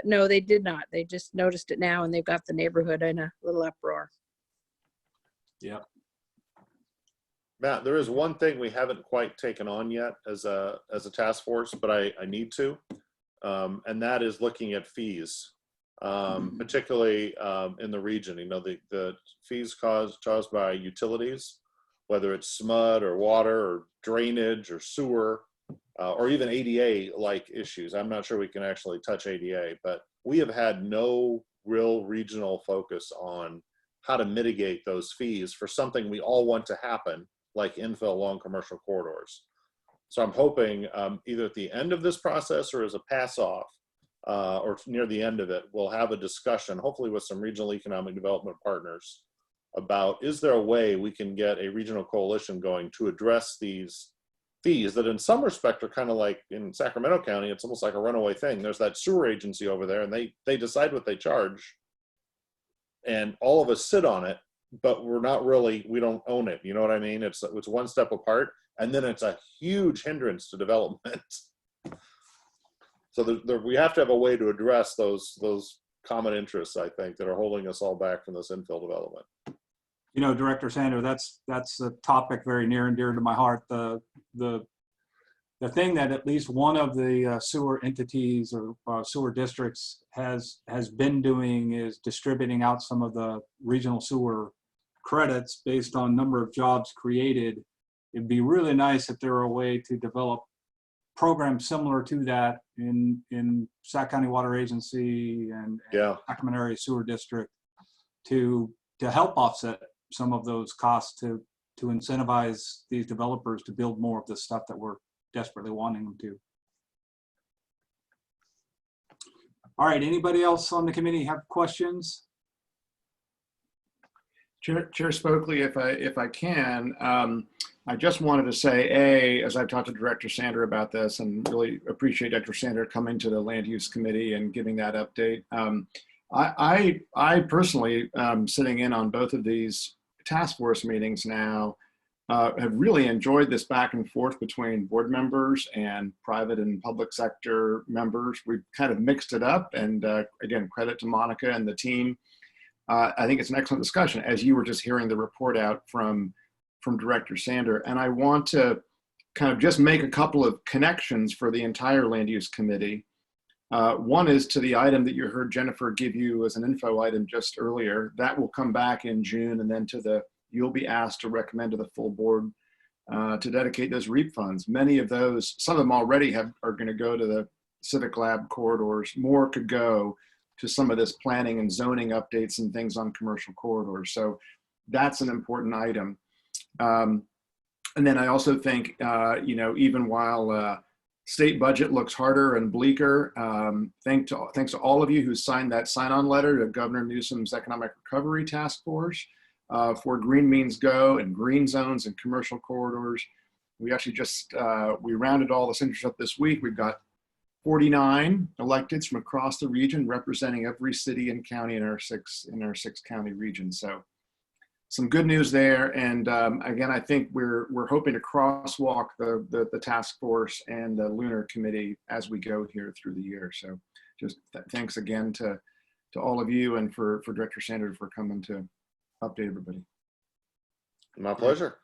no, they did not. They just noticed it now, and they've got the neighborhood in a little uproar. Yeah. Matt, there is one thing we haven't quite taken on yet as a task force, but I need to, and that is looking at fees, particularly in the region. The fees caused by utilities, whether it's SMUD or water or drainage or sewer, or even ADA-like issues. I'm not sure we can actually touch ADA, but we have had no real regional focus on how to mitigate those fees for something we all want to happen, like infill along commercial corridors. So I'm hoping either at the end of this process or as a pass off or near the end of it, we'll have a discussion, hopefully with some regional economic development partners, about is there a way we can get a regional coalition going to address these fees that in some respect are kind of like in Sacramento County, it's almost like a runaway thing. There's that sewer agency over there, and they decide what they charge. And all of us sit on it, but we don't own it. You know what I mean? It's one step apart, and then it's a huge hindrance to development. So we have to have a way to address those common interests, I think, that are holding us all back from this infill development. Director Sander, that's a topic very near and dear to my heart. The thing that at least one of the sewer entities or sewer districts has been doing is distributing out some of the regional sewer credits based on number of jobs created. It'd be really nice if there were a way to develop programs similar to that in Sac County Water Agency and Sacramento Area Sewer District to help offset some of those costs to incentivize these developers to build more of the stuff that we're desperately wanting them to. All right, anybody else on the committee have questions? Chair Spokley, if I can, I just wanted to say, as I've talked to Director Sander about this, and really appreciate Dr. Sander coming to the Land Use Committee and giving that update. I personally, sitting in on both of these task force meetings now, have really enjoyed this back and forth between board members and private and public sector members. We've kind of mixed it up, and again, credit to Monica and the team. I think it's an excellent discussion, as you were just hearing the report out from Director Sander. And I want to kind of just make a couple of connections for the entire Land Use Committee. One is to the item that you heard Jennifer give you as an info item just earlier. That will come back in June, and then to the you'll be asked to recommend to the full board to dedicate those REAP funds. Many of those, some of them already are going to go to the Civic Lab corridors. More could go to some of this planning and zoning updates and things on commercial corridors. So that's an important item. And then I also think, even while state budget looks harder and bleaker, thanks to all of you who signed that sign-on letter to Governor Newsom's Economic Recovery Task Force for Green Means Go and green zones and commercial corridors. We actually just, we rounded all the signatures up this week. We've got 49 electeds from across the region representing every city and county in our six county region. So some good news there. And again, I think we're hoping to crosswalk the task force and the lunar committee as we go here through the year. So just thanks again to all of you and for Director Sanders for coming to update everybody. My pleasure.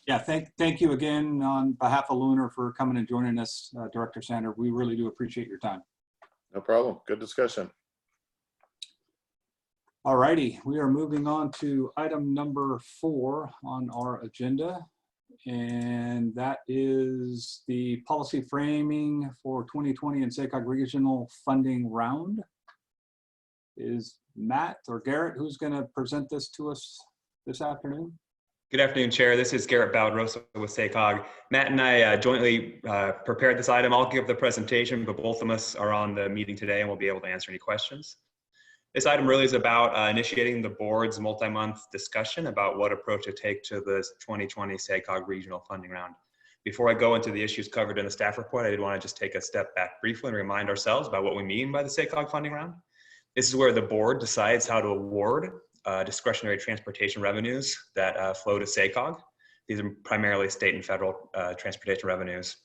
Yeah, thank you again on behalf of Lunar for coming and joining us, Director Sander. We really do appreciate your time. No problem. Good discussion. All righty, we are moving on to item number 4 on our agenda, and that is the policy framing for 2020 and SACOG regional funding round. Is Matt or Garrett who's going to present this to us this afternoon? Good afternoon, Chair. This is Garrett Baldrosa with SACOG. Matt and I jointly prepared this item. I'll give the presentation, but both of us are on the meeting today and we'll be able to answer any questions. This item really is about initiating the board's multi-month discussion about what approach to take to the 2020 SACOG regional funding round. Before I go into the issues covered in the staff report, I did want to just take a step back briefly and remind ourselves about what we mean by the SACOG funding round. This is where the board decides how to award discretionary transportation revenues that flow to SACOG. These are primarily state and federal transportation revenues.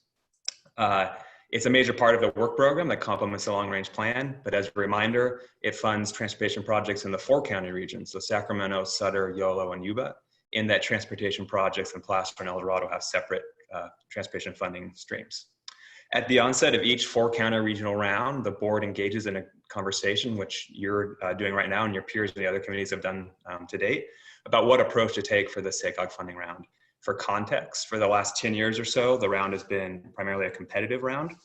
It's a major part of the work program that complements the long-range plan, but as a reminder, it funds transportation projects in the 4 county regions, so Sacramento, Sutter, Yolo, and Yuba, in that transportation projects in Placer and El Dorado have separate transportation funding streams. At the onset of each 4 county regional round, the board engages in a conversation, which you're doing right now and your peers in the other committees have done to date, about what approach to take for the SACOG funding round. For context, for the last 10 years or so, the round has been primarily a competitive round.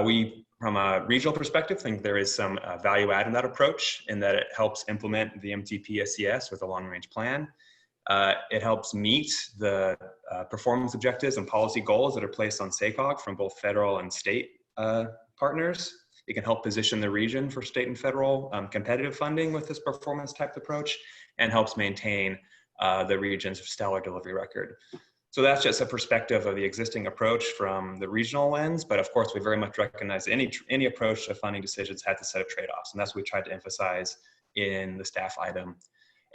We, from a regional perspective, think there is some value add in that approach in that it helps implement the MTP-SCS with a long-range plan. It helps meet the performance objectives and policy goals that are placed on SACOG from both federal and state partners. It can help position the region for state and federal competitive funding with this performance type approach, and helps maintain the region's stellar delivery record. So that's just a perspective of the existing approach from the regional lens, but of course we very much recognize any approach to funding decisions has a set of trade-offs, and that's what we tried to emphasize in the staff item.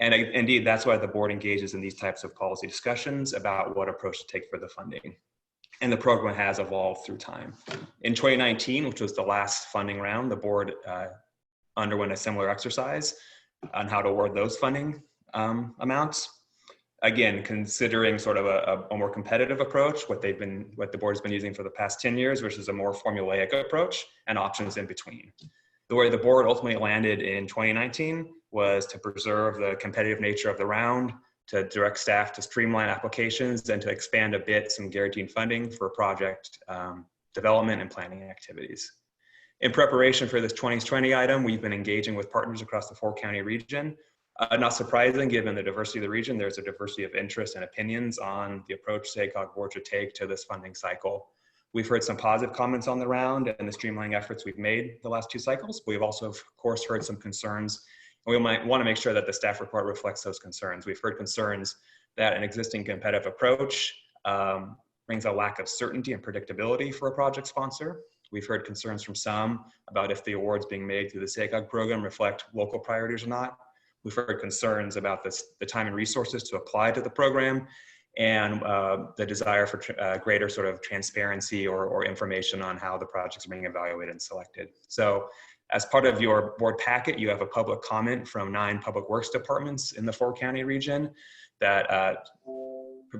And indeed, that's why the board engages in these types of policy discussions about what approach to take for the funding. And the program has evolved through time. In 2019, which was the last funding round, the board underwent a similar exercise on how to award those funding amounts. Again, considering sort of a more competitive approach, what the board has been using for the past 10 years versus a more formulaic approach and options in between. The way the board ultimately landed in 2019 was to preserve the competitive nature of the round, to direct staff to streamline applications, and to expand a bit some guaranteed funding for project development and planning activities. In preparation for this 2020 item, we've been engaging with partners across the 4 county region. Not surprising, given the diversity of the region, there's a diversity of interests and opinions on the approach SACOG board should take to this funding cycle. We've heard some positive comments on the round and the streamlining efforts we've made the last 2 cycles. We've also, of course, heard some concerns. We might want to make sure that the staff report reflects those concerns. We've heard concerns that an existing competitive approach brings a lack of certainty and predictability for a project sponsor. We've heard concerns from some about if the awards being made through the SACOG program reflect local priorities or not. We've heard concerns about the time and resources to apply to the program, and the desire for greater sort of transparency or information on how the projects are being evaluated and selected. So as part of your board packet, you have a public comment from 9 public works departments in the 4 county region that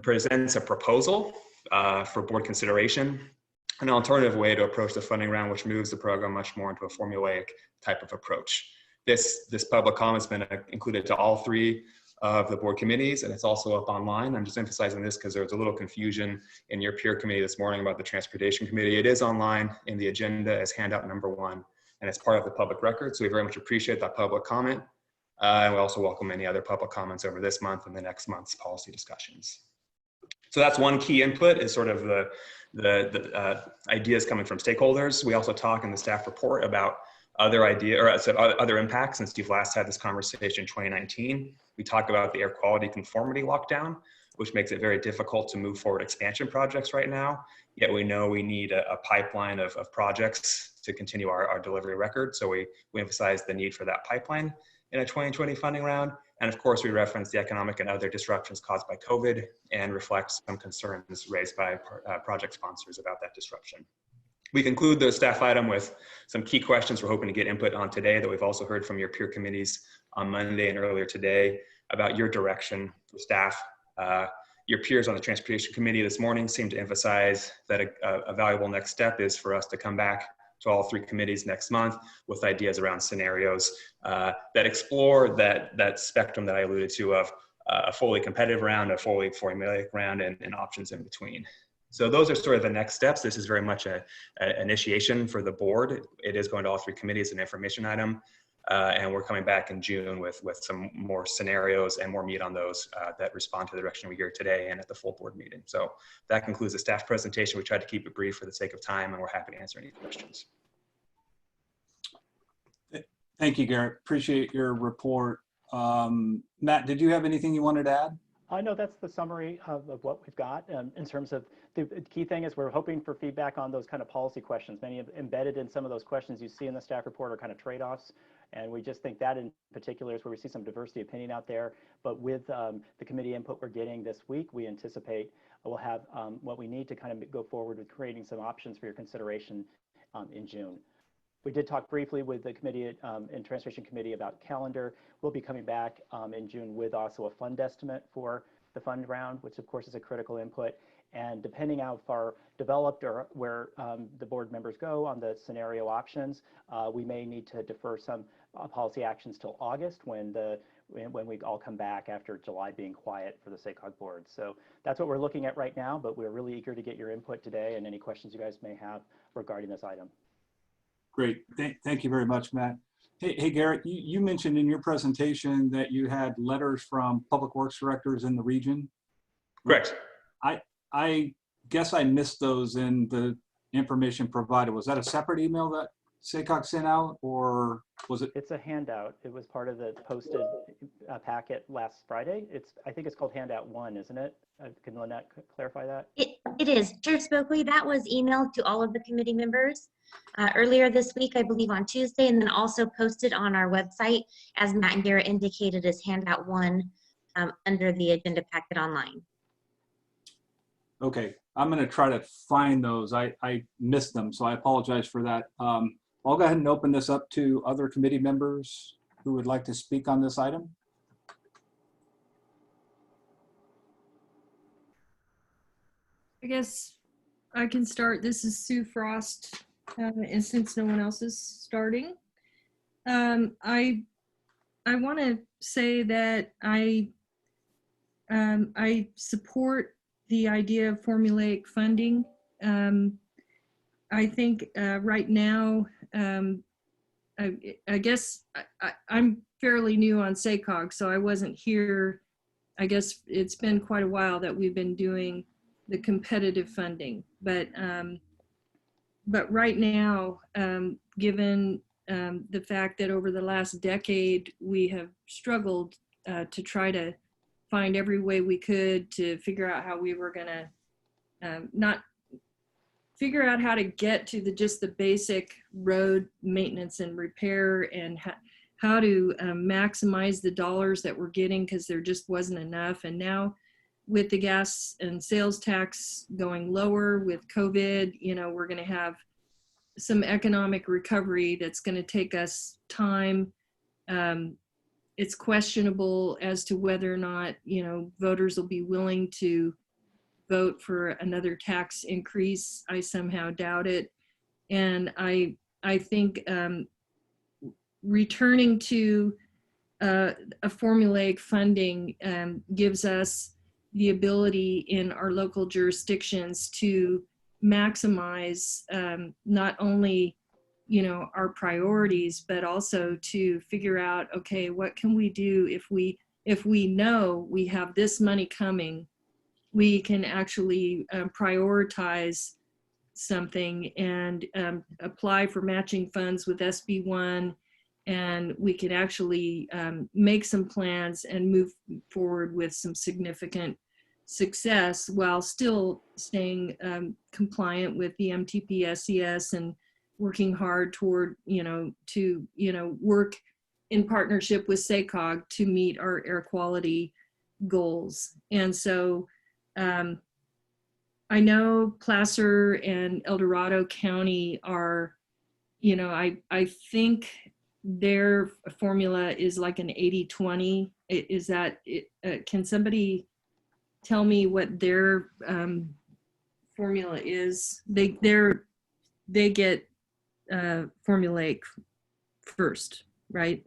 presents a proposal for board consideration, an alternative way to approach the funding round, which moves the program much more into a formulaic type of approach. This public comment has been included to all 3 of the board committees, and it's also up online. I'm just emphasizing this because there was a little confusion in your peer committee this morning about the transportation committee. It is online in the agenda as handout number 1, and it's part of the public record. So we very much appreciate that public comment. And we also welcome any other public comments over this month and the next month's policy discussions. So that's one key input, is sort of the ideas coming from stakeholders. We also talk in the staff report about other other impacts. Since you've last had this conversation in 2019, we talked about the air quality conformity lockdown, which makes it very difficult to move forward expansion projects right now. Yet we know we need a pipeline of projects to continue our delivery record. So we emphasize the need for that pipeline in a 2020 funding round. And of course, we reference the economic and other disruptions caused by COVID and reflect some concerns raised by project sponsors about that disruption. We conclude the staff item with some key questions we're hoping to get input on today that we've also heard from your peer committees on Monday and earlier today about your direction for staff. Your peers on the Transportation Committee this morning seemed to emphasize that a valuable next step is for us to come back to all 3 committees next month with ideas around scenarios that explore that spectrum that I alluded to of a fully competitive round, a fully formulaic round, and options in between. So those are sort of the next steps. This is very much an initiation for the board. It is going to all 3 committees, an information item. And we're coming back in June with some more scenarios and more meat on those that respond to the direction we hear today and at the full board meeting. So that concludes the staff presentation. We tried to keep it brief for the sake of time, and we're happy to answer any questions. Thank you, Garrett. Appreciate your report. Matt, did you have anything you wanted to add? No, that's the summary of what we've got in terms of the key thing is we're hoping for feedback on those kind of policy questions. Many of embedded in some of those questions you see in the staff report are kind of trade-offs. And we just think that in particular is where we see some diversity of opinion out there. But with the committee input we're getting this week, we anticipate we'll have what we need to kind of go forward with creating some options for your consideration in June. We did talk briefly with the committee and Transportation Committee about calendar. We'll be coming back in June with also a fund estimate for the fund round, which of course is a critical input. And depending how far developed or where the board members go on the scenario options, we may need to defer some policy actions till August when we all come back after July being quiet for the SACOG board. So that's what we're looking at right now, but we're really eager to get your input today and any questions you guys may have regarding this item. Great. Thank you very much, Matt. Hey, Garrett, you mentioned in your presentation that you had letters from public works directors in the region. Correct. I guess I missed those in the information provided. Was that a separate email that SACOG sent out, or was it? It's a handout. It was part of the posted packet last Friday. I think it's called handout 1, isn't it? Can Lynette clarify that? It is. Chair Spokely, that was emailed to all of the committee members earlier this week, I believe on Tuesday, and then also posted on our website, as Matt and Garrett indicated, as handout 1 under the agenda packet online. Okay, I'm going to try to find those. I missed them, so I apologize for that. I'll go ahead and open this up to other committee members who would like to speak on this item. I guess I can start. This is Sue Frost, and since no one else is starting, I want to say that I support the idea of formulaic funding. I think right now, I guess I'm fairly new on SACOG, so I wasn't here. I guess it's been quite a while that we've been doing the competitive funding, but right now, given the fact that over the last decade we have struggled to try to find every way we could to figure out how we were gonna not figure out how to get to just the basic road maintenance and repair, and how to maximize the dollars that we're getting, because there just wasn't enough. And now with the gas and sales tax going lower with COVID, we're going to have some economic recovery that's going to take us time. It's questionable as to whether or not, voters will be willing to vote for another tax increase. I somehow doubt it. And I think returning to a formulaic funding gives us the ability in our local jurisdictions to maximize not only our priorities, but also to figure out, okay, what can we do if we know we have this money coming, we can actually prioritize something and apply for matching funds with SB1, and we can actually make some plans and move forward with some significant success while still staying compliant with the MTP SES and working hard toward, to work in partnership with SACOG to meet our air quality goals. And so I know Placer and El Dorado County are, I think their formula is like an 80-20. Is that, can somebody tell me what their formula is? They get formulaic first, right?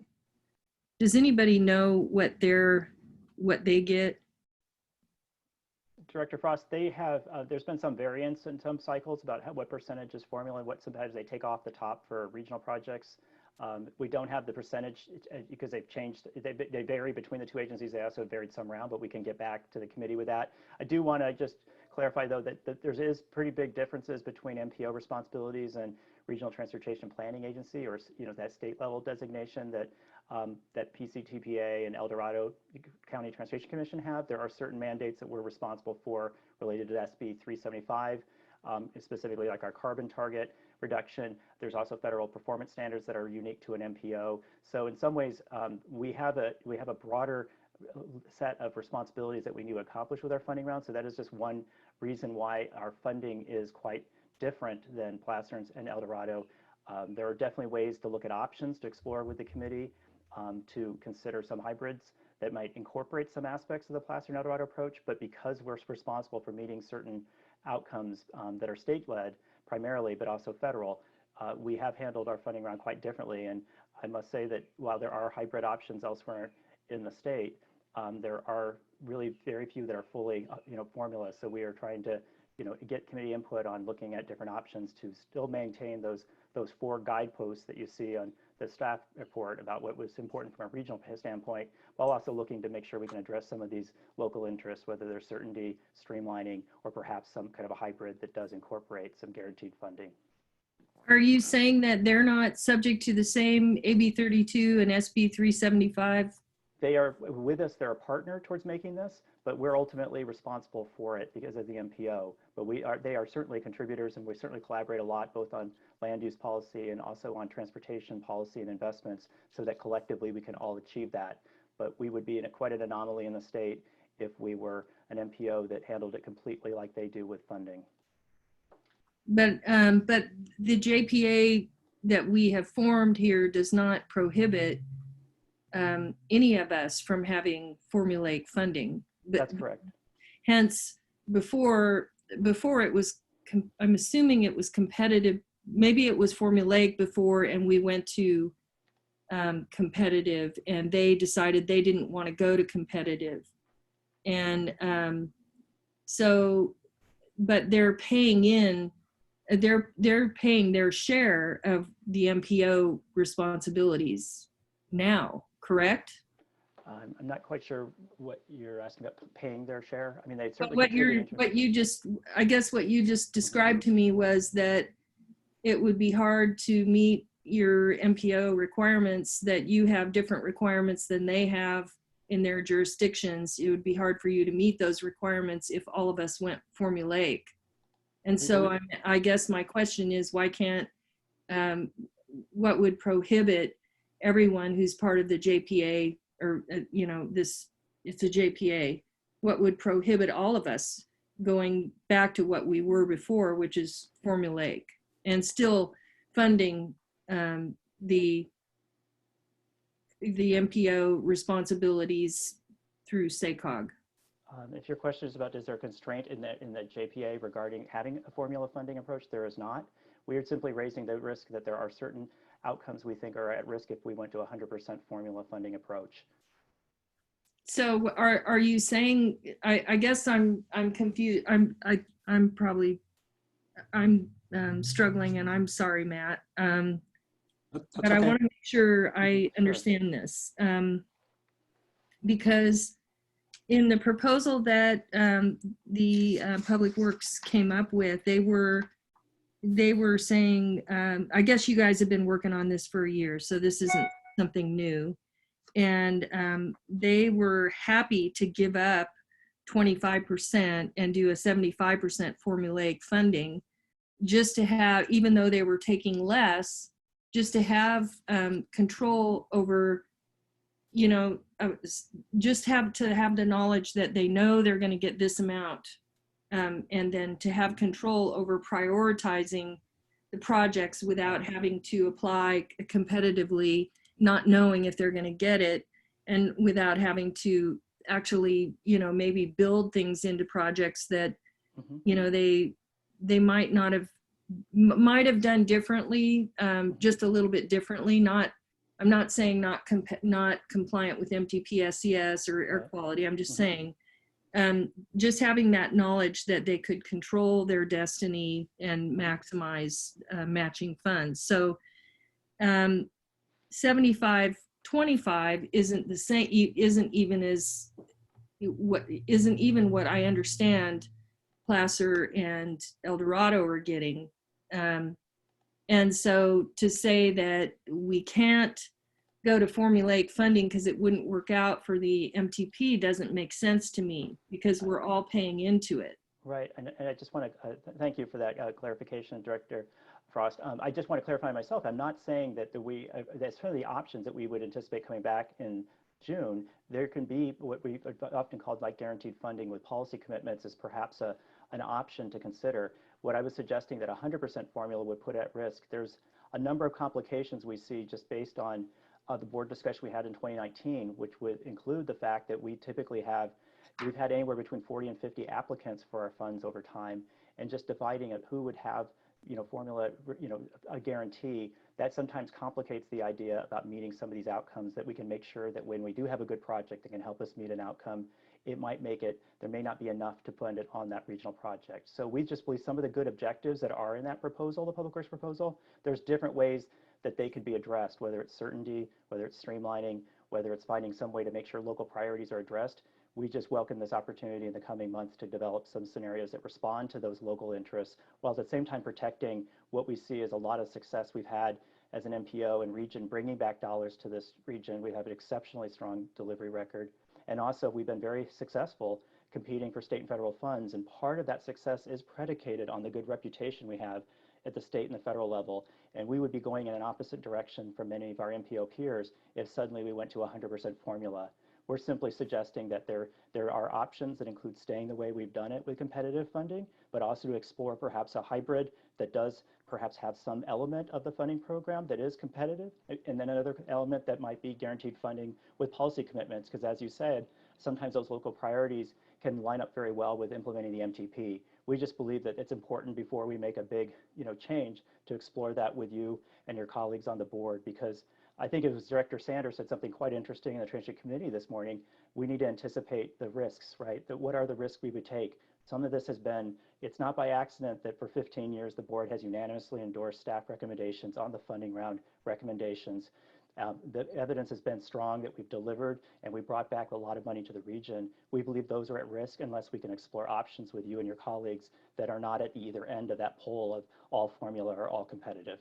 Does anybody know what they get? Director Frost, they have, there's been some variance in some cycles about what percentage is formula and what sometimes they take off the top for regional projects. We don't have the percentage because they've changed, they vary between the two agencies. They also varied some around, but we can get back to the committee with that. I do want to just clarify though that there is pretty big differences between MPO responsibilities and Regional Transportation Planning Agency, or that state level designation that that PCTPA and El Dorado County Transportation Commission have. There are certain mandates that we're responsible for related to SB 375, specifically like our carbon target reduction. There's also federal performance standards that are unique to an MPO. So in some ways, we have a broader set of responsibilities that we need to accomplish with our funding round. So that is just one reason why our funding is quite different than Placer and El Dorado. There are definitely ways to look at options to explore with the committee, to consider some hybrids that might incorporate some aspects of the Placer and El Dorado approach, but because we're responsible for meeting certain outcomes that are state-led primarily, but also federal, we have handled our funding round quite differently. And I must say that while there are hybrid options elsewhere in the state, there are really very few that are fully, formula. So we are trying to, get committee input on looking at different options to still maintain those 4 guideposts that you see on the staff report about what was important from a regional standpoint, while also looking to make sure we can address some of these local interests, whether there's certainty, streamlining, or perhaps some kind of a hybrid that does incorporate some guaranteed funding. Are you saying that they're not subject to the same AB 32 and SB 375? They are with us, they're a partner towards making this, but we're ultimately responsible for it because of the MPO. But they are certainly contributors, and we certainly collaborate a lot, both on land use policy and also on transportation policy and investments, so that collectively we can all achieve that. But we would be in quite an anomaly in the state if we were an MPO that handled it completely like they do with funding. But the JPA that we have formed here does not prohibit any of us from having formulaic funding. That's correct. Hence, before it was, I'm assuming it was competitive. Maybe it was formulaic before, and we went to competitive, and they decided they didn't want to go to competitive. And so, but they're paying in, they're paying their share of the MPO responsibilities now, correct? I'm not quite sure what you're asking about, paying their share. I mean, they certainly I guess what you just described to me was that it would be hard to meet your MPO requirements, that you have different requirements than they have in their jurisdictions. It would be hard for you to meet those requirements if all of us went formulaic. And so I guess my question is, why can't, what would prohibit everyone who's part of the JPA, or, it's a JPA, what would prohibit all of us going back to what we were before, which is formulaic, and still funding the MPO responsibilities through SACOG? If your question is about, is there a constraint in the JPA regarding having a formula funding approach, there is not. We are simply raising the risk that there are certain outcomes we think are at risk if we went to a 100% formula funding approach. So are you saying, I guess I'm confused. I'm probably struggling, and I'm sorry, Matt. But I okay. want to make sure I Sure. understand this, because in the proposal that the Public Works came up with, they were saying, I guess you guys have been working on this for a year, so this isn't something new. And they were happy to give up 25% and do a 75% formulaic funding, just to have, even though they were taking less, just to have control over, you know, just have the knowledge that they know they're going to get this amount, and then to have control over prioritizing the projects without having to apply competitively, not knowing if they're going to get it, and without having to actually, you know, maybe build things into projects that, you know, they might not have, might have done differently, just a little bit differently. I'm not saying not compliant with MTP SES or air quality. I'm just saying, just having that knowledge that they could control their destiny and maximize matching funds. So 75-25 isn't the same, isn't even what I understand Placer and El Dorado are getting. And so to say that we can't go to formulaic funding because it wouldn't work out for the MTP doesn't make sense to me, because we're all paying into it. Right, and I just want to thank you for that clarification, Director Frost. I just want to clarify myself. I'm not saying that that's one of the options that we would anticipate coming back in June. There can be what we often called like guaranteed funding with policy commitments is perhaps an option to consider. What I was suggesting that 100% formula would put at risk, there's a number of complications we see just based on the board discussion we had in 2019, which would include the fact that we've had anywhere between 40 and 50 applicants for our funds over time, and just dividing it who would have, you know, formula, you know, a guarantee, that sometimes complicates the idea about meeting some of these outcomes, that we can make sure that when we do have a good project that can help us meet an outcome, it might make it, there may not be enough to fund it on that regional project. So we just believe some of the good objectives that are in that proposal, the Public Works proposal, there's different ways that they could be addressed, whether it's certainty, whether it's streamlining, whether it's finding some way to make sure local priorities are addressed. We just welcome this opportunity in the coming months to develop some scenarios that respond to those local interests, while at the same time protecting what we see as a lot of success we've had as an MPO and region, bringing back dollars to this region. We have an exceptionally strong delivery record. And also, we've been very successful competing for state and federal funds. And part of that success is predicated on the good reputation we have at the state and the federal level. And we would be going in an opposite direction from many of our MPO peers if suddenly we went to 100% formula. We're simply suggesting that there are options that include staying the way we've done it with competitive funding, but also to explore perhaps a hybrid that does perhaps have some element of the funding program that is competitive, and then another element that might be guaranteed funding with policy commitments, because as you said, sometimes those local priorities can line up very well with implementing the MTP. We just believe that it's important before we make a big, you know, change to explore that with you and your colleagues on the board, because I think it was Director Sanders said something quite interesting in the Transit Committee this morning. We need to anticipate the risks, right? That what are the risks we would take? Some of this has been, it's not by accident that for 15 years the board has unanimously endorsed staff recommendations on the funding round recommendations. The evidence has been strong that we've delivered and we brought back a lot of money to the region. We believe those are at risk unless we can explore options with you and your colleagues that are not at either end of that pole of all formula or all competitive.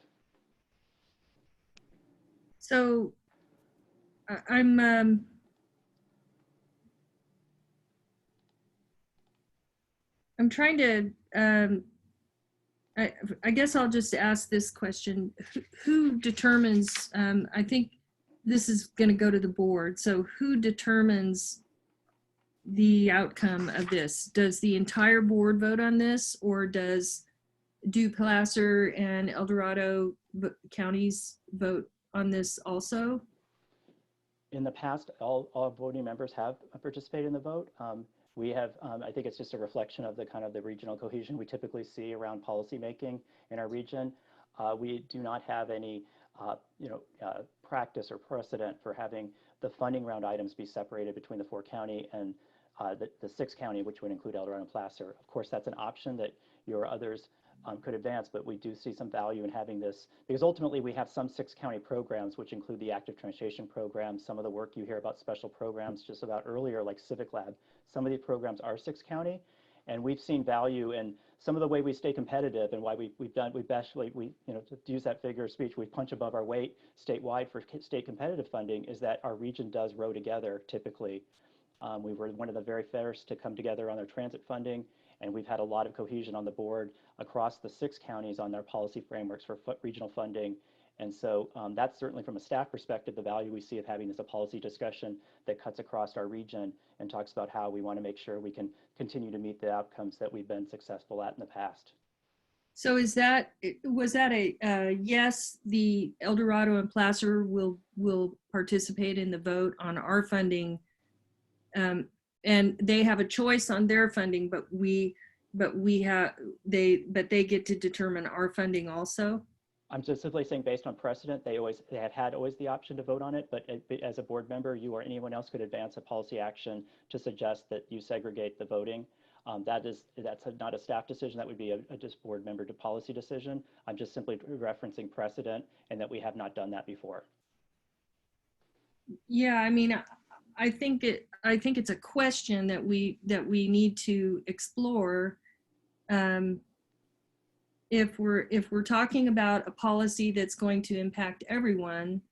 So I'm trying to, I guess I'll just ask this question. Who determines, I think this is going to go to the board. So who determines the outcome of this? Does the entire board vote on this, or do Placer and El Dorado counties vote on this also? In the past, all voting members have participated in the vote. We have, I think it's just a reflection of the kind of the regional cohesion we typically see around policymaking in our region. We do not have any practice or precedent for having the funding round items be separated between the 4-county and the 6-county, which would include El Dorado and Placer. Of course, that's an option that you or others could advance, but we do see some value in having this, because ultimately we have some 6-county programs, which include the active transportation program, some of the work you hear about special programs just about earlier, like Civic Lab. Some of these programs are 6-county, and we've seen value in some of the way we stay competitive and why to use that figure of speech, we punch above our weight statewide for state competitive funding, is that our region does row together typically. We were one of the very first to come together on their transit funding, and we've had a lot of cohesion on the board across the 6 counties on their policy frameworks for regional funding. And so that's certainly from a staff perspective, the value we see of having this a policy discussion that cuts across our region and talks about how we want to make sure we can continue to meet the outcomes that we've been successful at in the past. So was that a yes, the El Dorado and Placer will participate in the vote on our funding, and they have a choice on their funding, but they get to determine our funding also? I'm just simply saying, based on precedent, they have had the option to vote on it, but as a board member, you or anyone else could advance a policy action to suggest that you segregate the voting. That's not a staff decision. That would be a just board member to policy decision. I'm just simply referencing precedent and that we have not done that before. Yeah, I mean, I think it's a question that we need to explore. If we're talking about a policy that's going to impact everyone,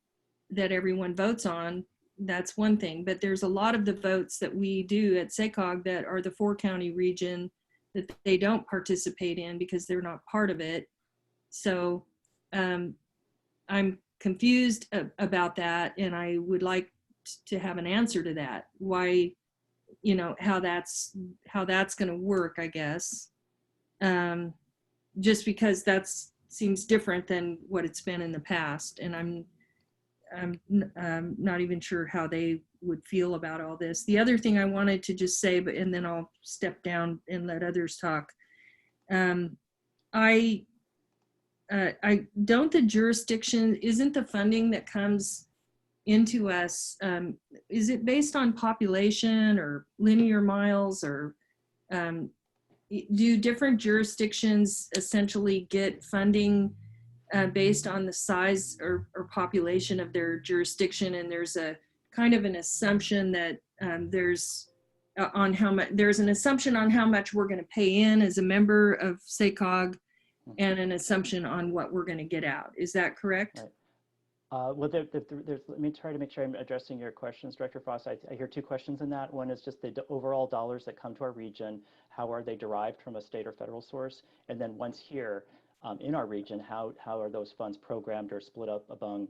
that everyone votes on, that's one thing. But there's a lot of the votes that we do at SACOG that are the 4-county region that they don't participate in because they're not part of it. So I'm confused about that, and I would like to have an answer to that. Why, how that's going to work, I guess. Just because that seems different than what it's been in the past, and I'm not even sure how they would feel about all this. The other thing I wanted to just say, and then I'll step down and let others talk. Isn't the funding that comes into us, is it based on population or linear miles, or do different jurisdictions essentially get funding based on the size or population of their jurisdiction? And there's a kind of an assumption that there's an assumption on how much we're going to pay in as a member of SACOG, and an assumption on what we're going to get out. Is that correct? Right. Well, let me try to make sure I'm addressing your questions, Director Frost. I hear 2 questions in that. One is just the overall dollars that come to our region. How are they derived from a state or federal source? And then once here in our region, how are those funds programmed or split up among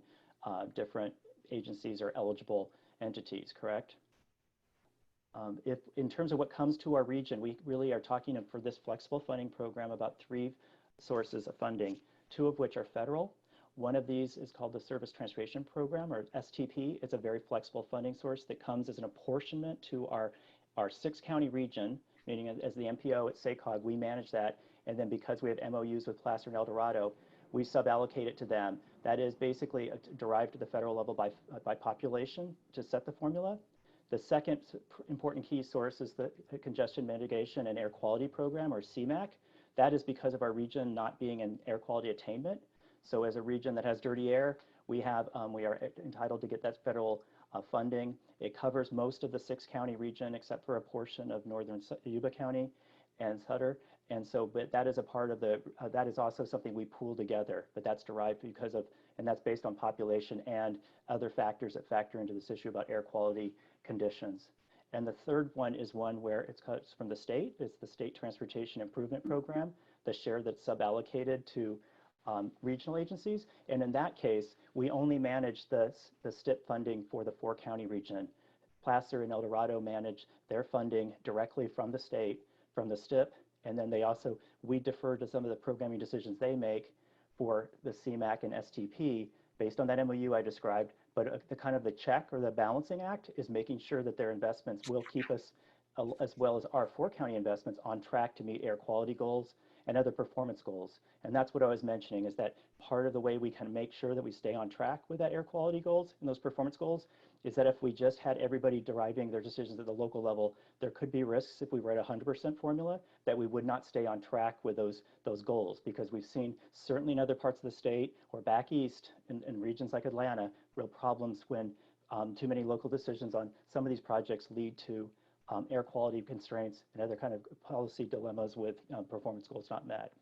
different agencies or eligible entities, correct? If in terms of what comes to our region, we really are talking for this flexible funding program about 3 sources of funding, 2 of which are federal. One of these is called the Service Transportation Program, or STP. It's a very flexible funding source that comes as an apportionment to our 6-county region, meaning as the MPO at SACOG, we manage that. And then because we have MOUs with Placer and El Dorado, we suballocate it to them. That is basically derived to the federal level by population to set the formula. The second important key source is the Congestion Mitigation and Air Quality Program, or CMAQ. That is because of our region not being in air quality attainment. So as a region that has dirty air, we are entitled to get that federal funding. It covers most of the 6-county region except for a portion of northern Yuba County and Sutter. And so, but that is a part of that is also something we pool together, but that's derived because of, and that's based on population and other factors that factor into this issue about air quality conditions. And the third one is one where it's from the state. It's the State Transportation Improvement Program, the share that's suballocated to regional agencies. And in that case, we only manage the STIP funding for the 4-county region. Placer and El Dorado manage their funding directly from the state, from the STIP, and then we defer to some of the programming decisions they make for the CMAQ and STP based on that MOU I described. But the check or the balancing act is making sure that their investments will keep us, as well as our 4-county investments, on track to meet air quality goals and other performance goals. And that's what I was mentioning, is that part of the way we can make sure that we stay on track with that air quality goals and those performance goals is that if we just had everybody deriving their decisions at the local level, there could be risks if we write a 100% formula that we would not stay on track with those goals, because we've seen certainly in other parts of the state or back east in regions like Atlanta, real problems when too many local decisions on some of these projects lead to air quality constraints and other kind of policy dilemmas with performance goals not met.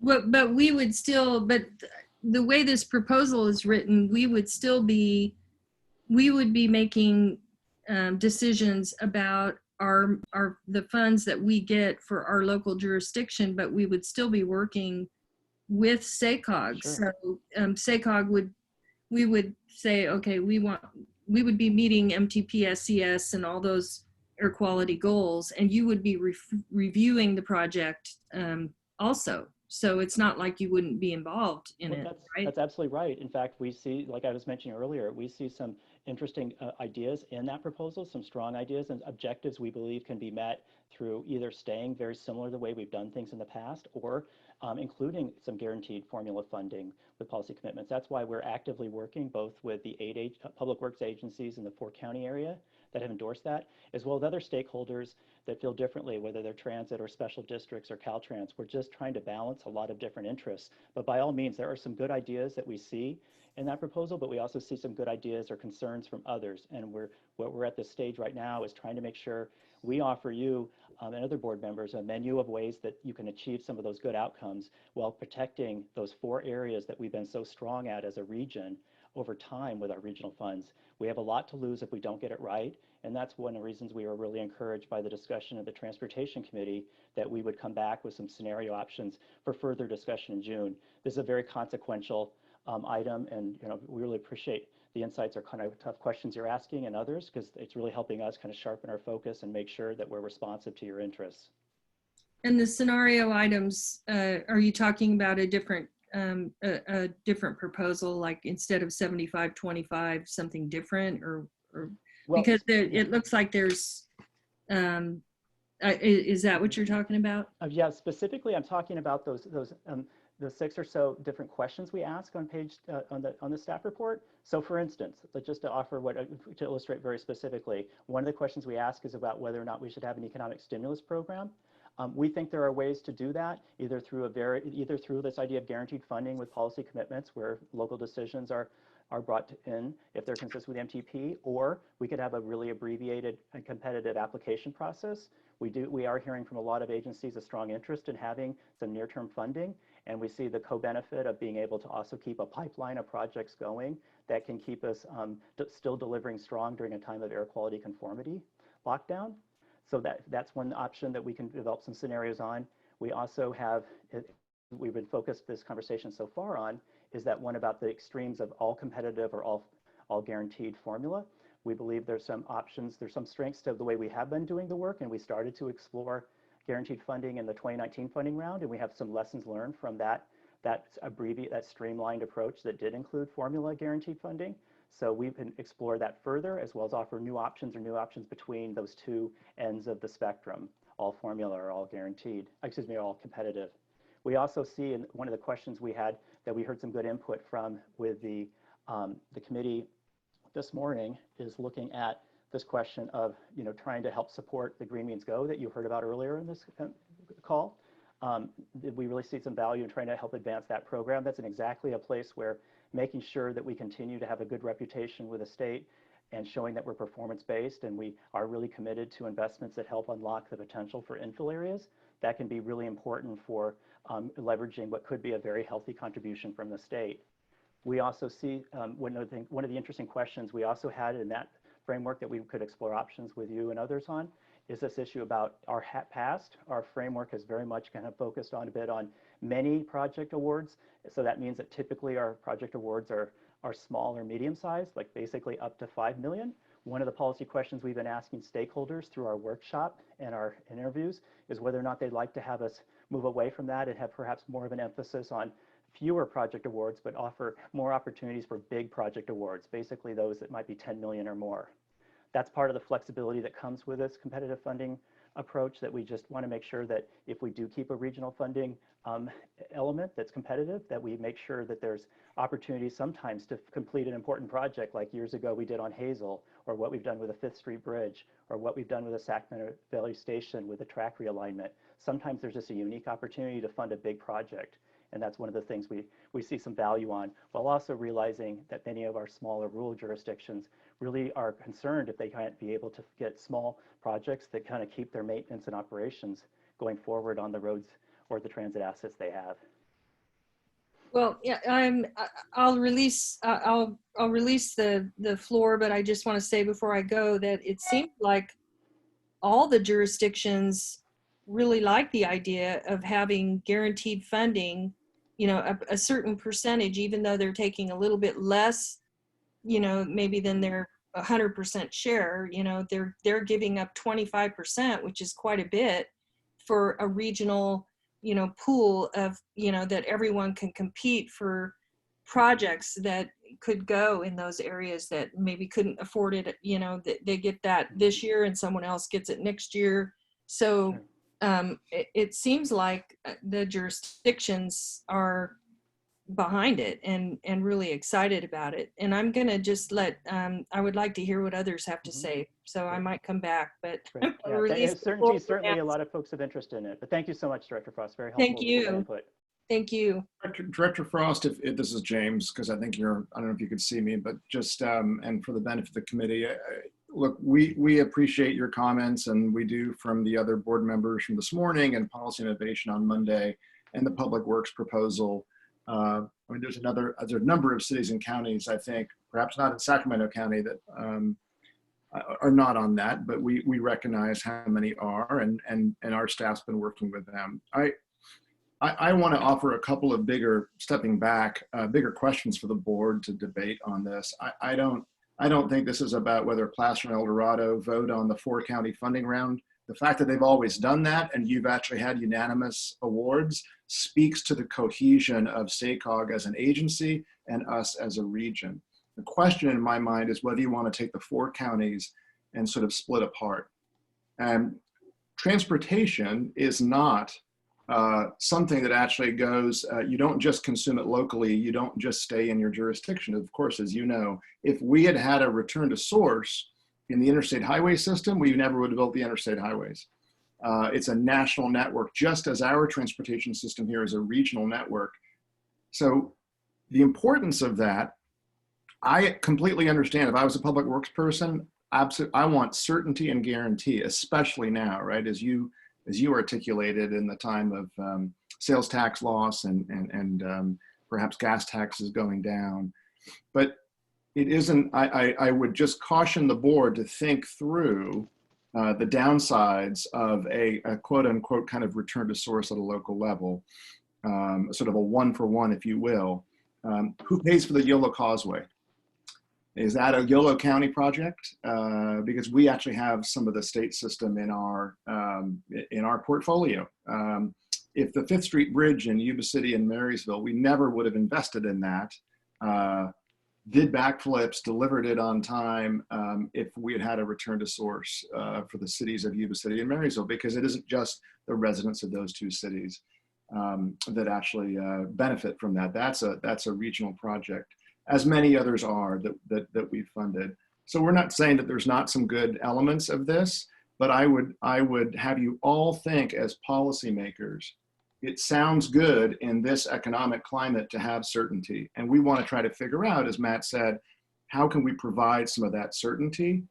But we would still, but the way this proposal is written, we would be making decisions about the funds that we get for our local jurisdiction, but we would still be working with SACOG. Sure. So SACOG we would say, okay, we would be meeting MTP, SCS, and all those air quality goals, and you would be reviewing the project also. So it's not like you wouldn't be involved in it, right? That's absolutely right. In fact, we see, like I was mentioning earlier, we see some interesting ideas in that proposal, some strong ideas and objectives we believe can be met through either staying very similar to the way we've done things in the past, or including some guaranteed formula funding with policy commitments. That's why we're actively working both with the 8 public works agencies in the 4-county area that have endorsed that, as well as other stakeholders that feel differently, whether they're transit or special districts or Caltrans. We're just trying to balance a lot of different interests. But by all means, there are some good ideas that we see in that proposal, but we also see some good ideas or concerns from others. And what we're at this stage right now is trying to make sure we offer you and other board members a menu of ways that you can achieve some of those good outcomes while protecting those 4 areas that we've been so strong at as a region over time with our regional funds. We have a lot to lose if we don't get it right, and that's one of the reasons we were really encouraged by the discussion of the Transportation Committee that we would come back with some scenario options for further discussion in June. This is a very consequential item, and we really appreciate the insights or kind of tough questions you're asking and others, because it's really helping us kind of sharpen our focus and make sure that we're responsive to your interests. And the scenario items, are you talking about a different proposal, like instead of 75-25, something different, or well, because it looks like there's, is that what you're talking about? Yeah, specifically, I'm talking about the 6 or so different questions we ask on page on the staff report. So, for instance, just to offer to illustrate very specifically, one of the questions we ask is about whether or not we should have an economic stimulus program. We think there are ways to do that, either through this idea of guaranteed funding with policy commitments, where local decisions are brought in if they're consistent with MTP, or we could have a really abbreviated and competitive application process. We are hearing from a lot of agencies a strong interest in having some near-term funding, and we see the co-benefit of being able to also keep a pipeline of projects going that can keep us still delivering strong during a time of air quality conformity lockdown. So that's one option that we can develop some scenarios on. We also have, we've been focused this conversation so far on, is that one about the extremes of all competitive or all guaranteed formula. We believe there's some options, there's some strengths to the way we have been doing the work, and we started to explore guaranteed funding in the 2019 funding round, and we have some lessons learned from that streamlined approach that did include formula guaranteed funding. So we can explore that further, as well as offer new options between those 2 ends of the spectrum, all formula or all guaranteed, excuse me, all competitive. We also see in one of the questions we had that we heard some good input from with the committee this morning is looking at this question of trying to help support the Green Means Go that you heard about earlier in this call. We really see some value in trying to help advance that program. That's exactly a place where making sure that we continue to have a good reputation with the state and showing that we're performance-based and we are really committed to investments that help unlock the potential for infill areas. That can be really important for leveraging what could be a very healthy contribution from the state. We also see one of the interesting questions we also had in that framework that we could explore options with you and others on is this issue about our past. Our framework has very much kind of focused on a bit on many project awards. So that means that typically our project awards are small or medium sized, like basically up to 5 million. One of the policy questions we've been asking stakeholders through our workshop and our interviews is whether or not they'd like to have us move away from that and have perhaps more of an emphasis on fewer project awards, but offer more opportunities for big project awards, basically those that might be 10 million or more. that's part of the flexibility that comes with this competitive funding approach, that we just want to make sure that if we do keep a regional funding element that's competitive, that we make sure that there's opportunities sometimes to complete an important project, like years ago we did on Hazel, or what we've done with the Fifth Street Bridge, or what we've done with the Sacramento Valley Station with the track realignment. Sometimes there's just a unique opportunity to fund a big project. And that's one of the things we see some value on, while also realizing that many of our smaller rural jurisdictions really are concerned if they can't be able to get small projects that kind of keep their maintenance and operations going forward on the roads or the transit assets they have. Well, yeah, I'll release the floor, but I just want to say before I go that it seems like all the jurisdictions really like the idea of having guaranteed funding, you know, a certain percentage, even though they're taking a little bit less, you know, maybe than their 100% share. You know, they're giving up 25%, which is quite a bit for a regional, you know, pool of, you know, that everyone can compete for projects that could go in those areas that maybe couldn't afford it. You know, they get that this year and someone else gets it next year. So it seems like the jurisdictions are behind it and really excited about it. And I'm going to just let, I would like to hear what others have to say. So I might come back, but Certainly a lot of folks have interest in it. But thank you so much, Director Frost. Very helpful. Thank you. Input. Thank you. Director Frost, if this is James, because I think you're, I don't know if you could see me, but just, and for the benefit of the committee, look, we appreciate your comments, and we do from the other board members from this morning and Policy Innovation on Monday and the Public Works proposal. I mean, there's a number of cities and counties, I think, perhaps not in Sacramento County, that are not on that, but we recognize how many are, and our staff's been working with them. I want to offer a couple of stepping back, bigger questions for the board to debate on this. I don't think this is about whether Placer and El Dorado vote on the 4-county funding round. The fact that they've always done that and you've actually had unanimous awards speaks to the cohesion of SACOG as an agency and us as a region. The question in my mind is whether you want to take the 4 counties and sort of split apart. And transportation is not something that actually goes, you don't just consume it locally, you don't just stay in your jurisdiction. Of course, as you know, if we had had a return to source in the interstate highway system, we never would have built the interstate highways. It's a national network, just as our transportation system here is a regional network. So the importance of that, I completely understand. If I was a public works person, I want certainty and guarantee, especially now, right? As you articulated in the time of sales tax loss and perhaps gas taxes going down. But it isn't, I would just caution the board to think through the downsides of a quote unquote kind of return to source at a local level, sort of a 1-for-1, if you will. Who pays for the Yolo Causeway? Is that a Yolo County project? Because we actually have some of the state system in our portfolio. If the Fifth Street Bridge in Yuba City and Marysville, we never would have invested in that, did backflips, delivered it on time, if we had had a return to source for the cities of Yuba City and Marysville, because it isn't just the residents of those 2 cities that actually benefit from that. That's a regional project, as many others are that we've funded. So we're not saying that there's not some good elements of this, but I would have you all think as policymakers, it sounds good in this economic climate to have certainty. And we want to try to figure out, as Matt said, how can we provide some of that certainty?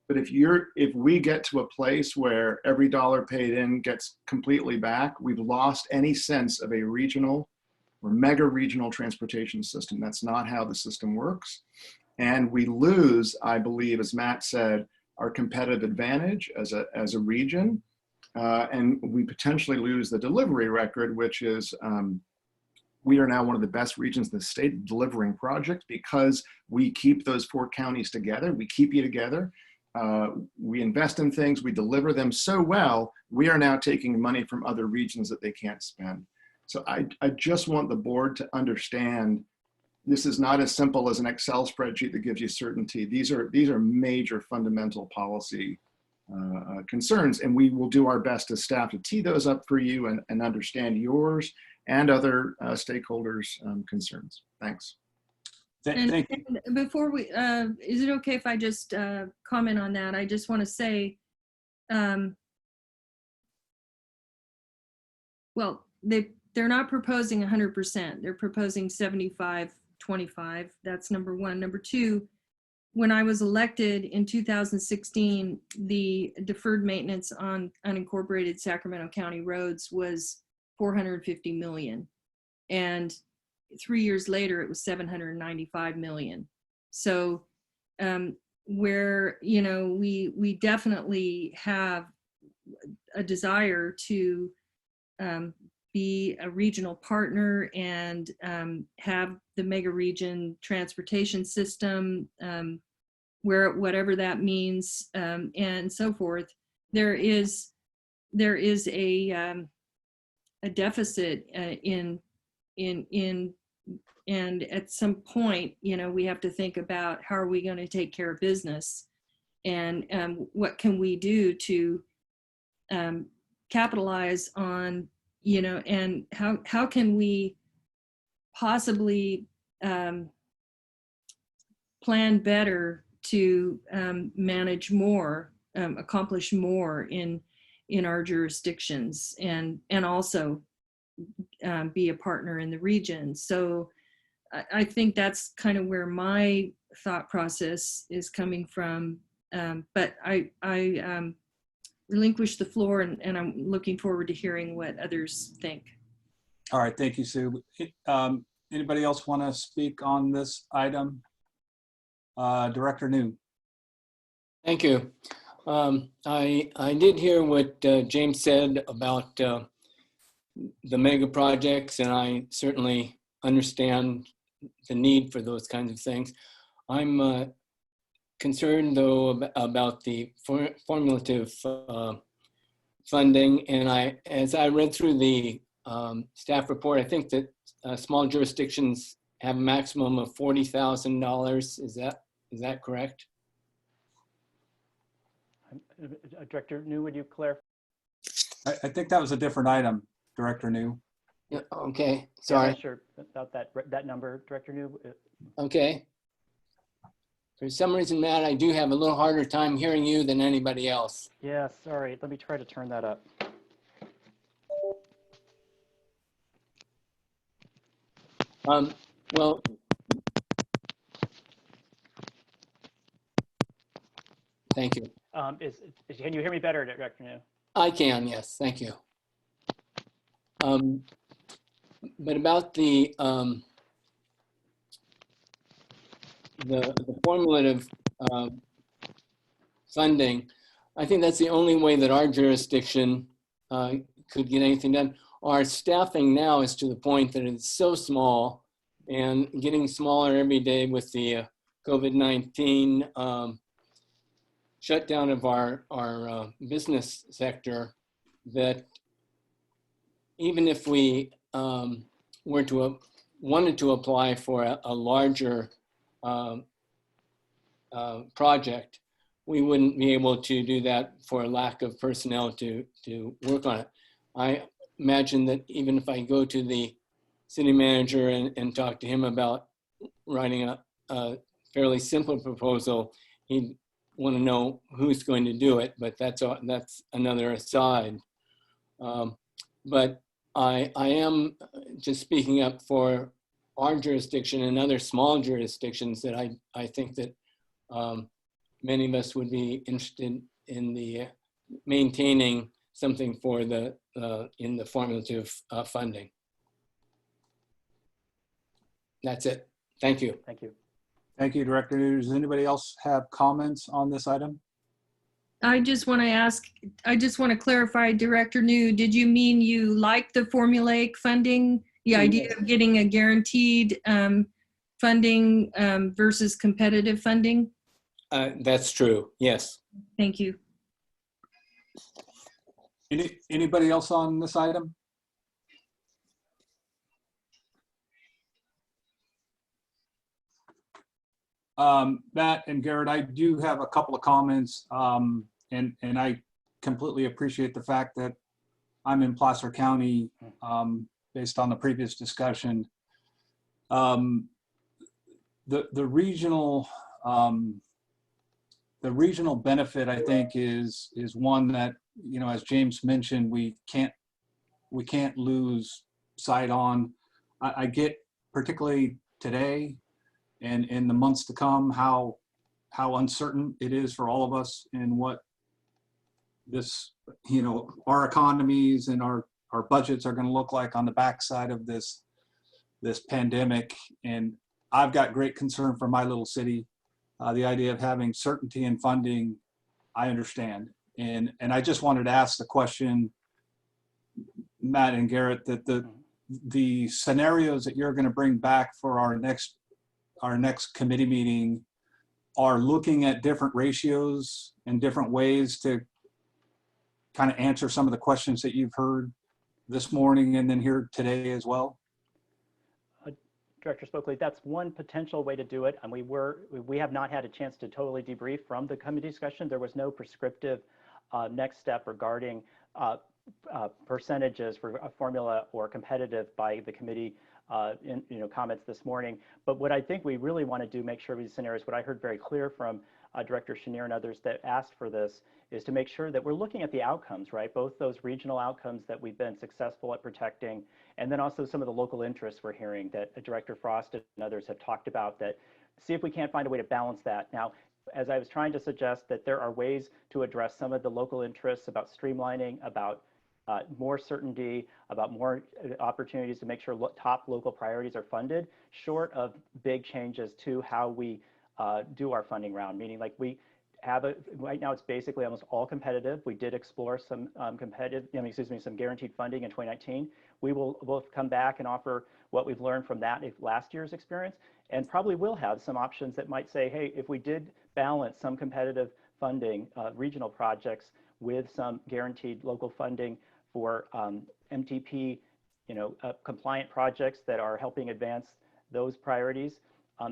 But if we get to a place where every dollar paid in gets completely back, we've lost any sense of a regional or mega regional transportation system. That's not how the system works. And we lose, I believe, as Matt said, our competitive advantage as a region. And we potentially lose the delivery record, which is we are now one of the best regions in the state delivering projects because we keep those 4 counties together. We keep you together. We invest in things. We deliver them so well. We are now taking money from other regions that they can't spend. So I just want the board to understand this is not as simple as an Excel spreadsheet that gives you certainty. These are major fundamental policy concerns, and we will do our best as staff to tee those up for you and understand yours and other stakeholders' concerns. Thanks. Thank you. And before we, is it okay if I just comment on that? I just want to say, well, they're not proposing 100%. They're proposing 75-25. That's number one. Number two, when I was elected in 2016, the deferred maintenance on unincorporated Sacramento County roads was $450 million. And 3 years later, it was $795 million. So where, you know, we definitely have a desire to be a regional partner and have the mega region transportation system, where whatever that means, and so forth. There is a deficit and at some point, you know, we have to think about how are we going to take care of business, and what can we do to capitalize on, you know, and how can we possibly plan better to manage more, accomplish more in our jurisdictions, and also be a partner in the region. So I think that's kind of where my thought process is coming from. But I relinquish the floor, and I'm looking forward to hearing what others think. All right, thank you, Sue. Anybody else want to speak on this item? Director New. Thank you. I did hear what James said about the mega projects, and I certainly understand the need for those kinds of things. I'm concerned, though, about the formulative funding, and as I read through the staff report, I think that small jurisdictions have a maximum of $40,000. Is that correct? Director New, would you clarify? I think that was a different item, Director New. Yeah, okay, sorry. Yeah, not sure about that number, Director New. Okay. For some reason, Matt, I do have a little harder time hearing you than anybody else. Yeah, sorry. Let me try to turn that up. Well, thank you. Can you hear me better, Director New? I can, yes, thank you. But about the formulative funding, I think that's the only way that our jurisdiction could get anything done. Our staffing now is to the point that it's so small and getting smaller every day with the COVID-19 shutdown of our business sector, that even if we wanted to apply for a larger project, we wouldn't be able to do that for a lack of personnel to work on it. I imagine that even if I go to the city manager and talk to him about writing a fairly simple proposal, he'd want to know who's going to do it, but that's another aside. But I am just speaking up for our jurisdiction and other small jurisdictions that I think that many of us would be interested in the maintaining something for the in the formative funding. That's it. Thank you. Thank you. Thank you, Director New. Does anybody else have comments on this item? I just want to clarify, Director New, did you mean you like the formulaic funding, the idea of getting a guaranteed funding versus competitive funding? That's true, yes. Thank you. Anybody else on this item? Matt and Garrett, I do have a couple of comments, and I completely appreciate the fact that I'm in Placer County, based on the previous discussion. The regional benefit, I think, is one that, you know, as James mentioned, we can't lose sight on. I get, particularly today and in the months to come, how uncertain it is for all of us in what this, you know, our economies and our budgets are going to look like on the backside of this pandemic. And I've got great concern for my little city. The idea of having certainty in funding, I understand. And I just wanted to ask the question, Matt and Garrett, that the scenarios that you're going to bring back for our next committee meeting are looking at different ratios and different ways to kind of answer some of the questions that you've heard this morning and then here today as well? Director Spokley, that's one potential way to do it. And we have not had a chance to totally debrief from the committee discussion. There was no prescriptive next step regarding percentages for a formula or competitive by the committee in comments this morning. But what I think we really want to do, make sure these scenarios, what I heard very clear from Director Chenier and others that asked for this, is to make sure that we're looking at the outcomes, right? Both those regional outcomes that we've been successful at protecting, and then also some of the local interests we're hearing that Director Frost and others have talked about, that see if we can't find a way to balance that. Now, as I was trying to suggest, that there are ways to address some of the local interests about streamlining, about more certainty, about more opportunities to make sure top local priorities are funded, short of big changes to how we do our funding round, meaning like we have right now it's basically almost all competitive. We did explore some some guaranteed funding in 2019. We'll come back and offer what we've learned from that last year's experience, and probably will have some options that might say, hey, if we did balance some competitive funding, regional projects with some guaranteed local funding for MTP, compliant projects that are helping advance those priorities,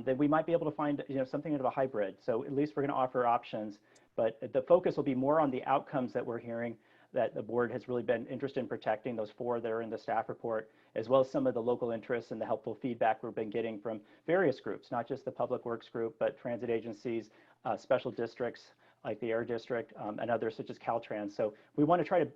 then we might be able to find something of a hybrid. So at least we're going to offer options, but the focus will be more on the outcomes that we're hearing that the board has really been interested in protecting, those 4 that are in the staff report, as well as some of the local interests and the helpful feedback we've been getting from various groups, not just the Public Works group, but transit agencies, special districts like the Air District, and others such as Caltrans. So we want to try to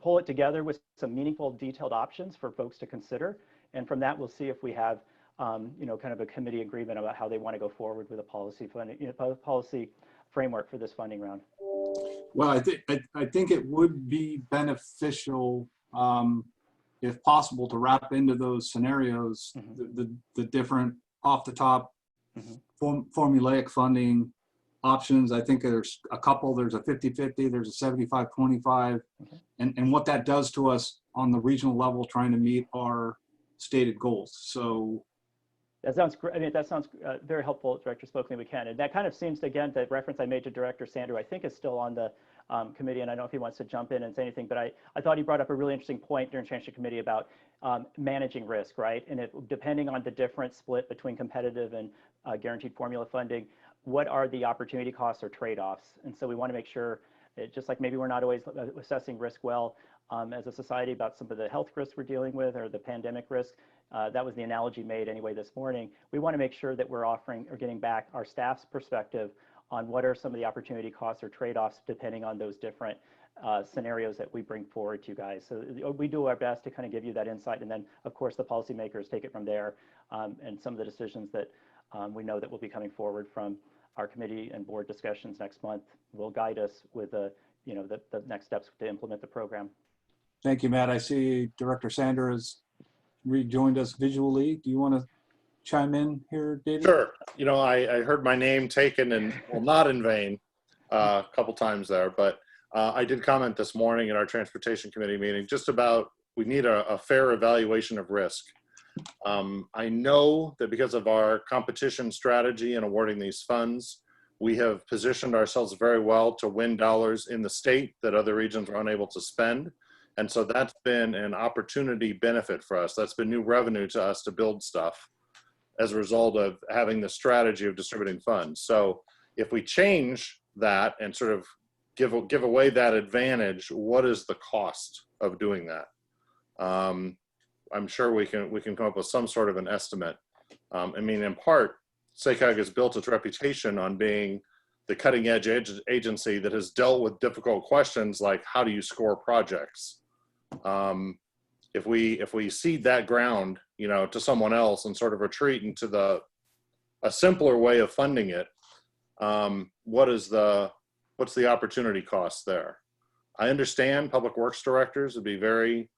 pull it together with some meaningful, detailed options for folks to consider. And from that, we'll see if we have kind of a committee agreement about how they want to go forward with a policy funding, policy framework for this funding round. Well, I think it would be beneficial, if possible, to wrap into those scenarios the different off the top formulaic funding options. I think there's a couple. There's a 50-50. There's a 75-25, and what that does to us on the regional level, trying to meet our stated goals. So. That sounds great. I mean, that sounds very helpful, Director Spokley. We can, and that kind of seems to, again, the reference I made to Director Sander, I think is still on the committee, and I don't know if he wants to jump in and say anything, but I thought he brought up a really interesting point during Transit Committee about managing risk, right? And depending on the different split between competitive and guaranteed formula funding, what are the opportunity costs or trade-offs? And so we want to make sure, just like maybe we're not always assessing risk well as a society about some of the health risks we're dealing with or the pandemic risk. That was the analogy made anyway this morning. We want to make sure that we're offering or getting back our staff's perspective on what are some of the opportunity costs or trade-offs depending on those different scenarios that we bring forward to you guys. So we do our best to kind of give you that insight, and then of course the policymakers take it from there, and some of the decisions that we know that will be coming forward from our committee and board discussions next month will guide us with the next steps to implement the program. Thank you, Matt. I see Director Sander has rejoined us visually. Do you want to chime in here, David? Sure. I heard my name taken, and well, not in vain, a couple times there, but I did comment this morning in our Transportation Committee meeting just about we need a fair evaluation of risk. I know that because of our competition strategy in awarding these funds, we have positioned ourselves very well to win dollars in the state that other regions are unable to spend. And so that's been an opportunity benefit for us. That's been new revenue to us to build stuff. as a result of having the strategy of distributing funds. So if we change that and sort of give away that advantage, what is the cost of doing that? I'm sure we can come up with some sort of an estimate. I mean, in part, SACOG has built its reputation on being the cutting edge agency that has dealt with difficult questions like how do you score projects? If we cede that ground, you know, to someone else and sort of retreat into a simpler way of funding it, what's the opportunity cost there? I understand public works directors would be very,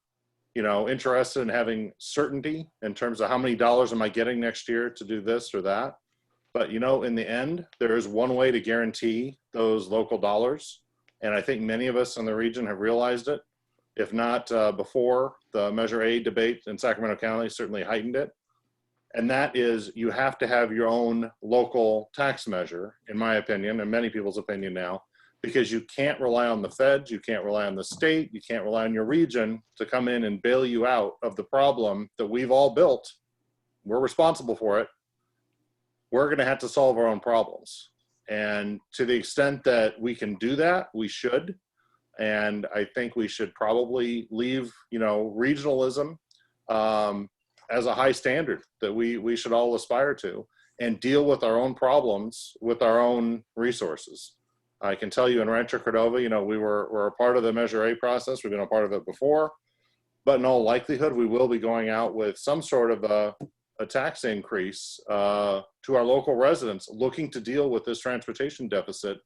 you know, interested in having certainty in terms of how many dollars am I getting next year to do this or that. But, you know, in the end, there is one way to guarantee those local dollars. And I think many of us in the region have realized it. If not before, the Measure A debate in Sacramento County certainly heightened it. And that is, you have to have your own local tax measure, in my opinion, and many people's opinion now, because you can't rely on the feds, you can't rely on the state, you can't rely on your region to come in and bail you out of the problem that we've all built. We're responsible for it. We're going to have to solve our own problems. And to the extent that we can do that, we should. And I think we should probably leave, you know, regionalism as a high standard that we should all aspire to, and deal with our own problems with our own resources. I can tell you in Rancho Cordova, you know, we're a part of the Measure A process. We've been a part of it before, but in all likelihood, we will be going out with some sort of a tax increase to our local residents looking to deal with this transportation deficit.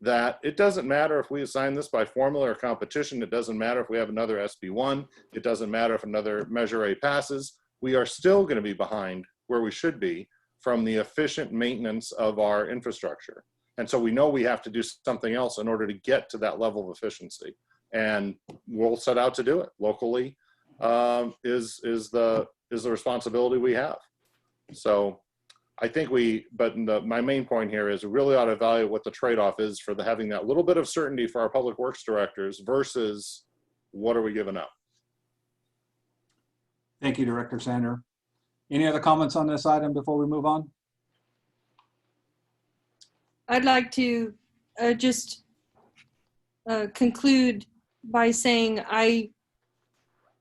That it doesn't matter if we assign this by formula or competition. It doesn't matter if we have another SB1. It doesn't matter if another Measure A passes. We are still going to be behind where we should be from the efficient maintenance of our infrastructure. And so we know we have to do something else in order to get to that level of efficiency. And we'll set out to do it locally. Is the responsibility we have. So I think my main point here is we really ought to evaluate what the trade-off is for having that little bit of certainty for our public works directors versus what are we giving up? Thank you, Director Sander. Any other comments on this item before we move on? I'd like to just conclude by saying I'm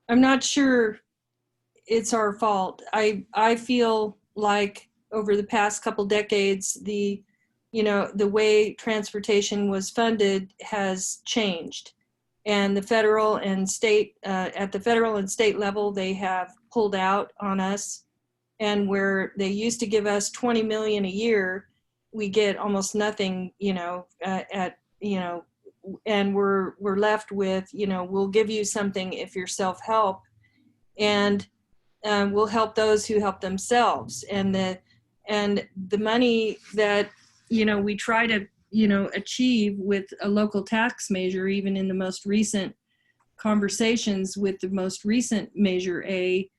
not sure it's our fault. I feel like over the past couple decades, the way transportation was funded has changed, and the federal and state at the federal and state level, they have pulled out on us, and where they used to give us $20 million a year, we get almost nothing, and we're left with, we'll give you something if you're self-help, and we'll help those who help themselves. And the money that, we try to, achieve with a local tax measure, even in the most recent conversations with the most recent Measure A,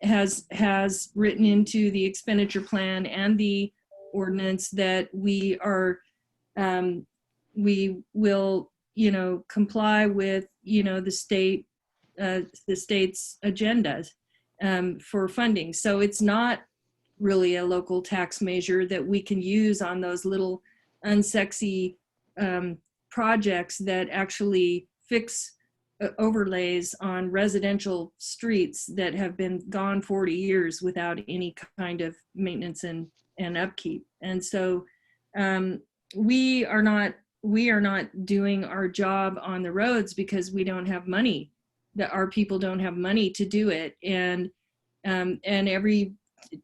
has written into the expenditure plan and the ordinance that we will, comply with, the state's agendas for funding. So it's not really a local tax measure that we can use on those little unsexy projects that actually fix overlays on residential streets that have been gone 40 years without any kind of maintenance and upkeep. And so we are not doing our job on the roads because we don't have money, that our people don't have money to do it. And every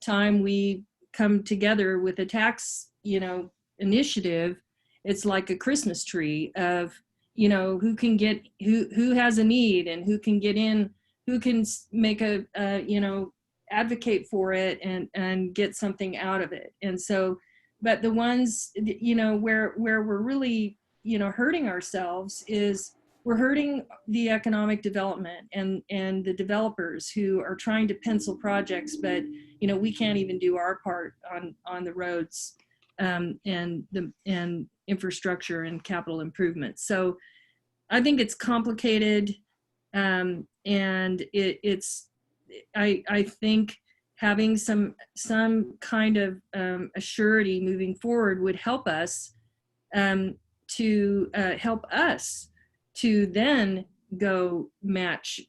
time we come together with a tax, initiative, it's like a Christmas tree of, who can get, who has a need and who can get in, who can make advocate for it and get something out of it. And so, but the ones, where we're really, hurting ourselves is we're hurting the economic development and the developers who are trying to pencil projects, but, we can't even do our part on the roads and infrastructure and capital improvements. So I think it's complicated, and I think having some kind of a surety moving forward would help us to then go match,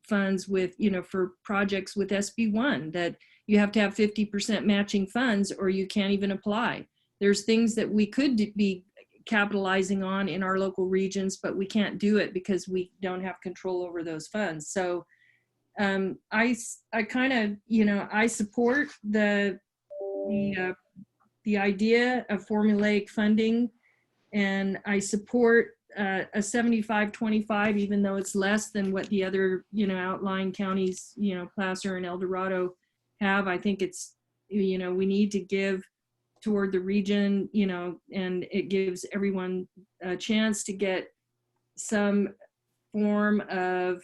funds with, for projects with SB1, that you have to have 50% matching funds or you can't even apply. There's things that we could be capitalizing on in our local regions, but we can't do it because we don't have control over those funds. So I kind of, I support the idea of formulaic funding, and I support a 75-25, even though it's less than what the other, outlying counties, Placer and El Dorado have. I think it's, we need to give toward the region, and it gives everyone a chance to get some form of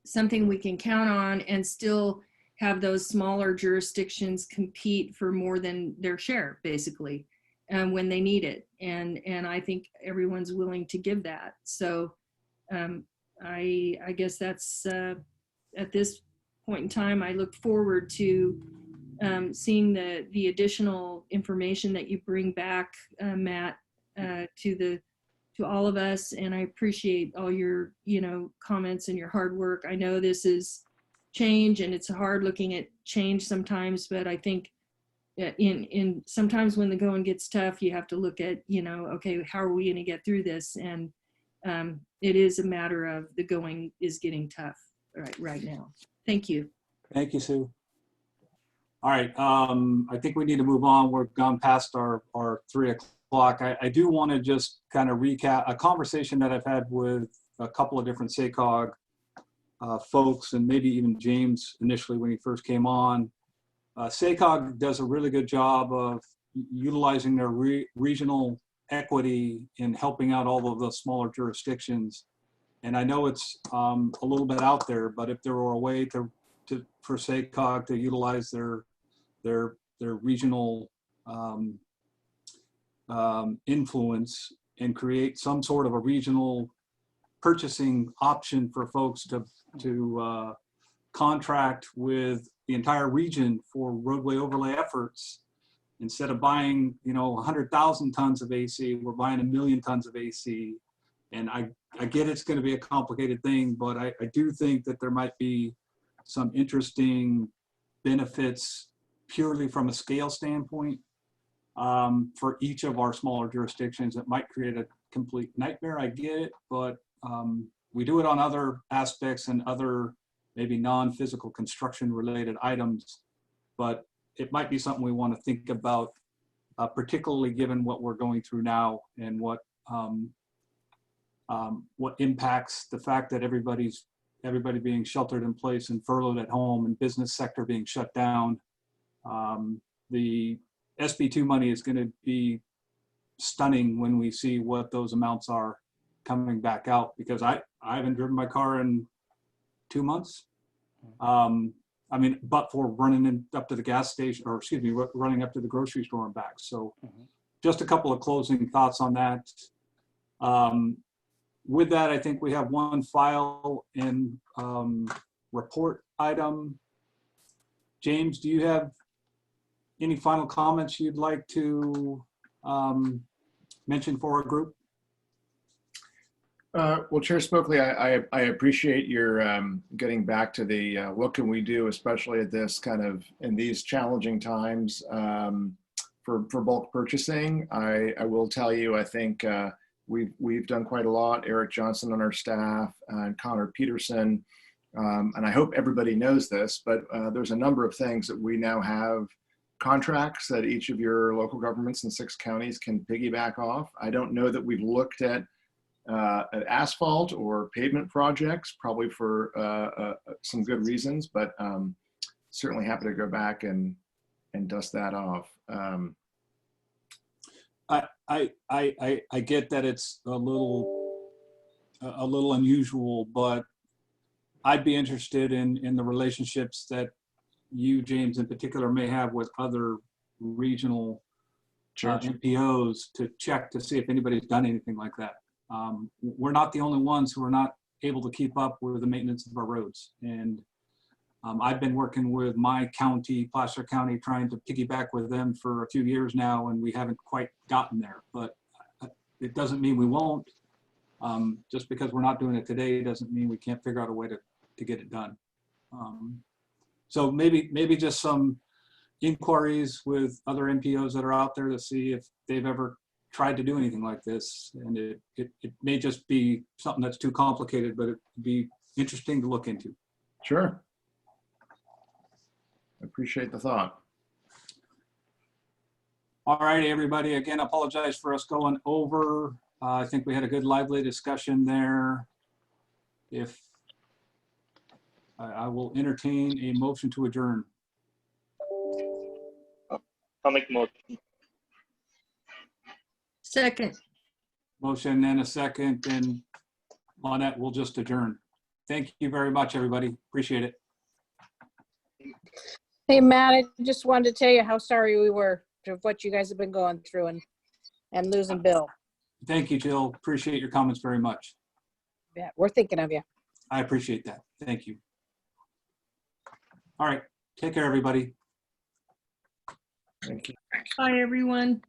something we can count on and still have those smaller jurisdictions compete for more than their share, basically, when they need it. And I think everyone's willing to give that. So I guess that's, at this point in time, I look forward to seeing the additional information that you bring back, Matt, to all of us. And I appreciate all your, comments and your hard work. I know this is change and it's hard looking at change sometimes, but I think in sometimes when the going gets tough, you have to look at, okay, how are we going to get through this? And it is a matter of the going is getting tough right now. Thank you. Thank you, Sue. All right, I think we need to move on. We've gone past our 3 o'clock. I do want to just kind of recap a conversation that I've had with a couple of different SACOG folks, and maybe even James initially when he first came on. SACOG does a really good job of utilizing their regional equity in helping out all of the smaller jurisdictions. And I know it's a little bit out there, but if there were a way for SACOG to utilize their regional influence and create some sort of a regional purchasing option for folks to contract with the entire region for roadway overlay efforts. Instead of buying, 100,000 tons of AC, we're buying 1 million tons of AC. And I get it's going to be a complicated thing, but I do think that there might be some interesting benefits purely from a scale standpoint for each of our smaller jurisdictions. It might create a complete nightmare, I get it, but we do it on other aspects and other maybe non-physical construction related items, but it might be something we want to think about, particularly given what we're going through now and what impacts the fact that everybody being sheltered in place and furloughed at home and business sector being shut down. The SB2 money is going to be stunning when we see what those amounts are coming back out, because I haven't driven my car in 2 months. I mean, but for running up to the gas station, or excuse me, running up to the grocery store and back. So just a couple of closing thoughts on that. With that, I think we have one file and report item. James, do you have any final comments you'd like to mention for our group? Well, Chair Spokley, I appreciate your getting back to the what can we do, especially at this kind of in these challenging times for bulk purchasing. I will tell you, I think we've done quite a lot. Eric Johnson on our staff and Connor Peterson, and I hope everybody knows this, but there's a number of things that we now have contracts that each of your local governments in 6 counties can piggyback off. I don't know that we've looked at asphalt or pavement projects, probably for some good reasons, but certainly happy to go back and dust that off. I get that it's a little unusual, but I'd be interested in the relationships that you, James, in particular, may have with other regional MPOs to check to see if anybody's done anything like that. We're not the only ones who are not able to keep up with the maintenance of our roads. And I've been working with my county, Placer County, trying to piggyback with them for a few years now, and we haven't quite gotten there. But it doesn't mean we won't. Just because we're not doing it today doesn't mean we can't figure out a way to get it done. So maybe just some inquiries with other NPOs that are out there to see if they've ever tried to do anything like this. And it may just be something that's too complicated, but it'd be interesting to look into. Sure. Appreciate the thought. All right, everybody. Again, apologize for us going over. I think we had a good lively discussion there. If I will entertain a motion to adjourn. I'll make the motion. Second. Motion and a second, and Lonette will just adjourn. Thank you very much, everybody. Appreciate it. Hey, Matt, I just wanted to tell you how sorry we were of what you guys have been going through and losing Bill. Thank you, Jill. Appreciate your comments very much. Yeah, we're thinking of you. I appreciate that. Thank you. All right. Take care, everybody. Thank you. Bye, everyone.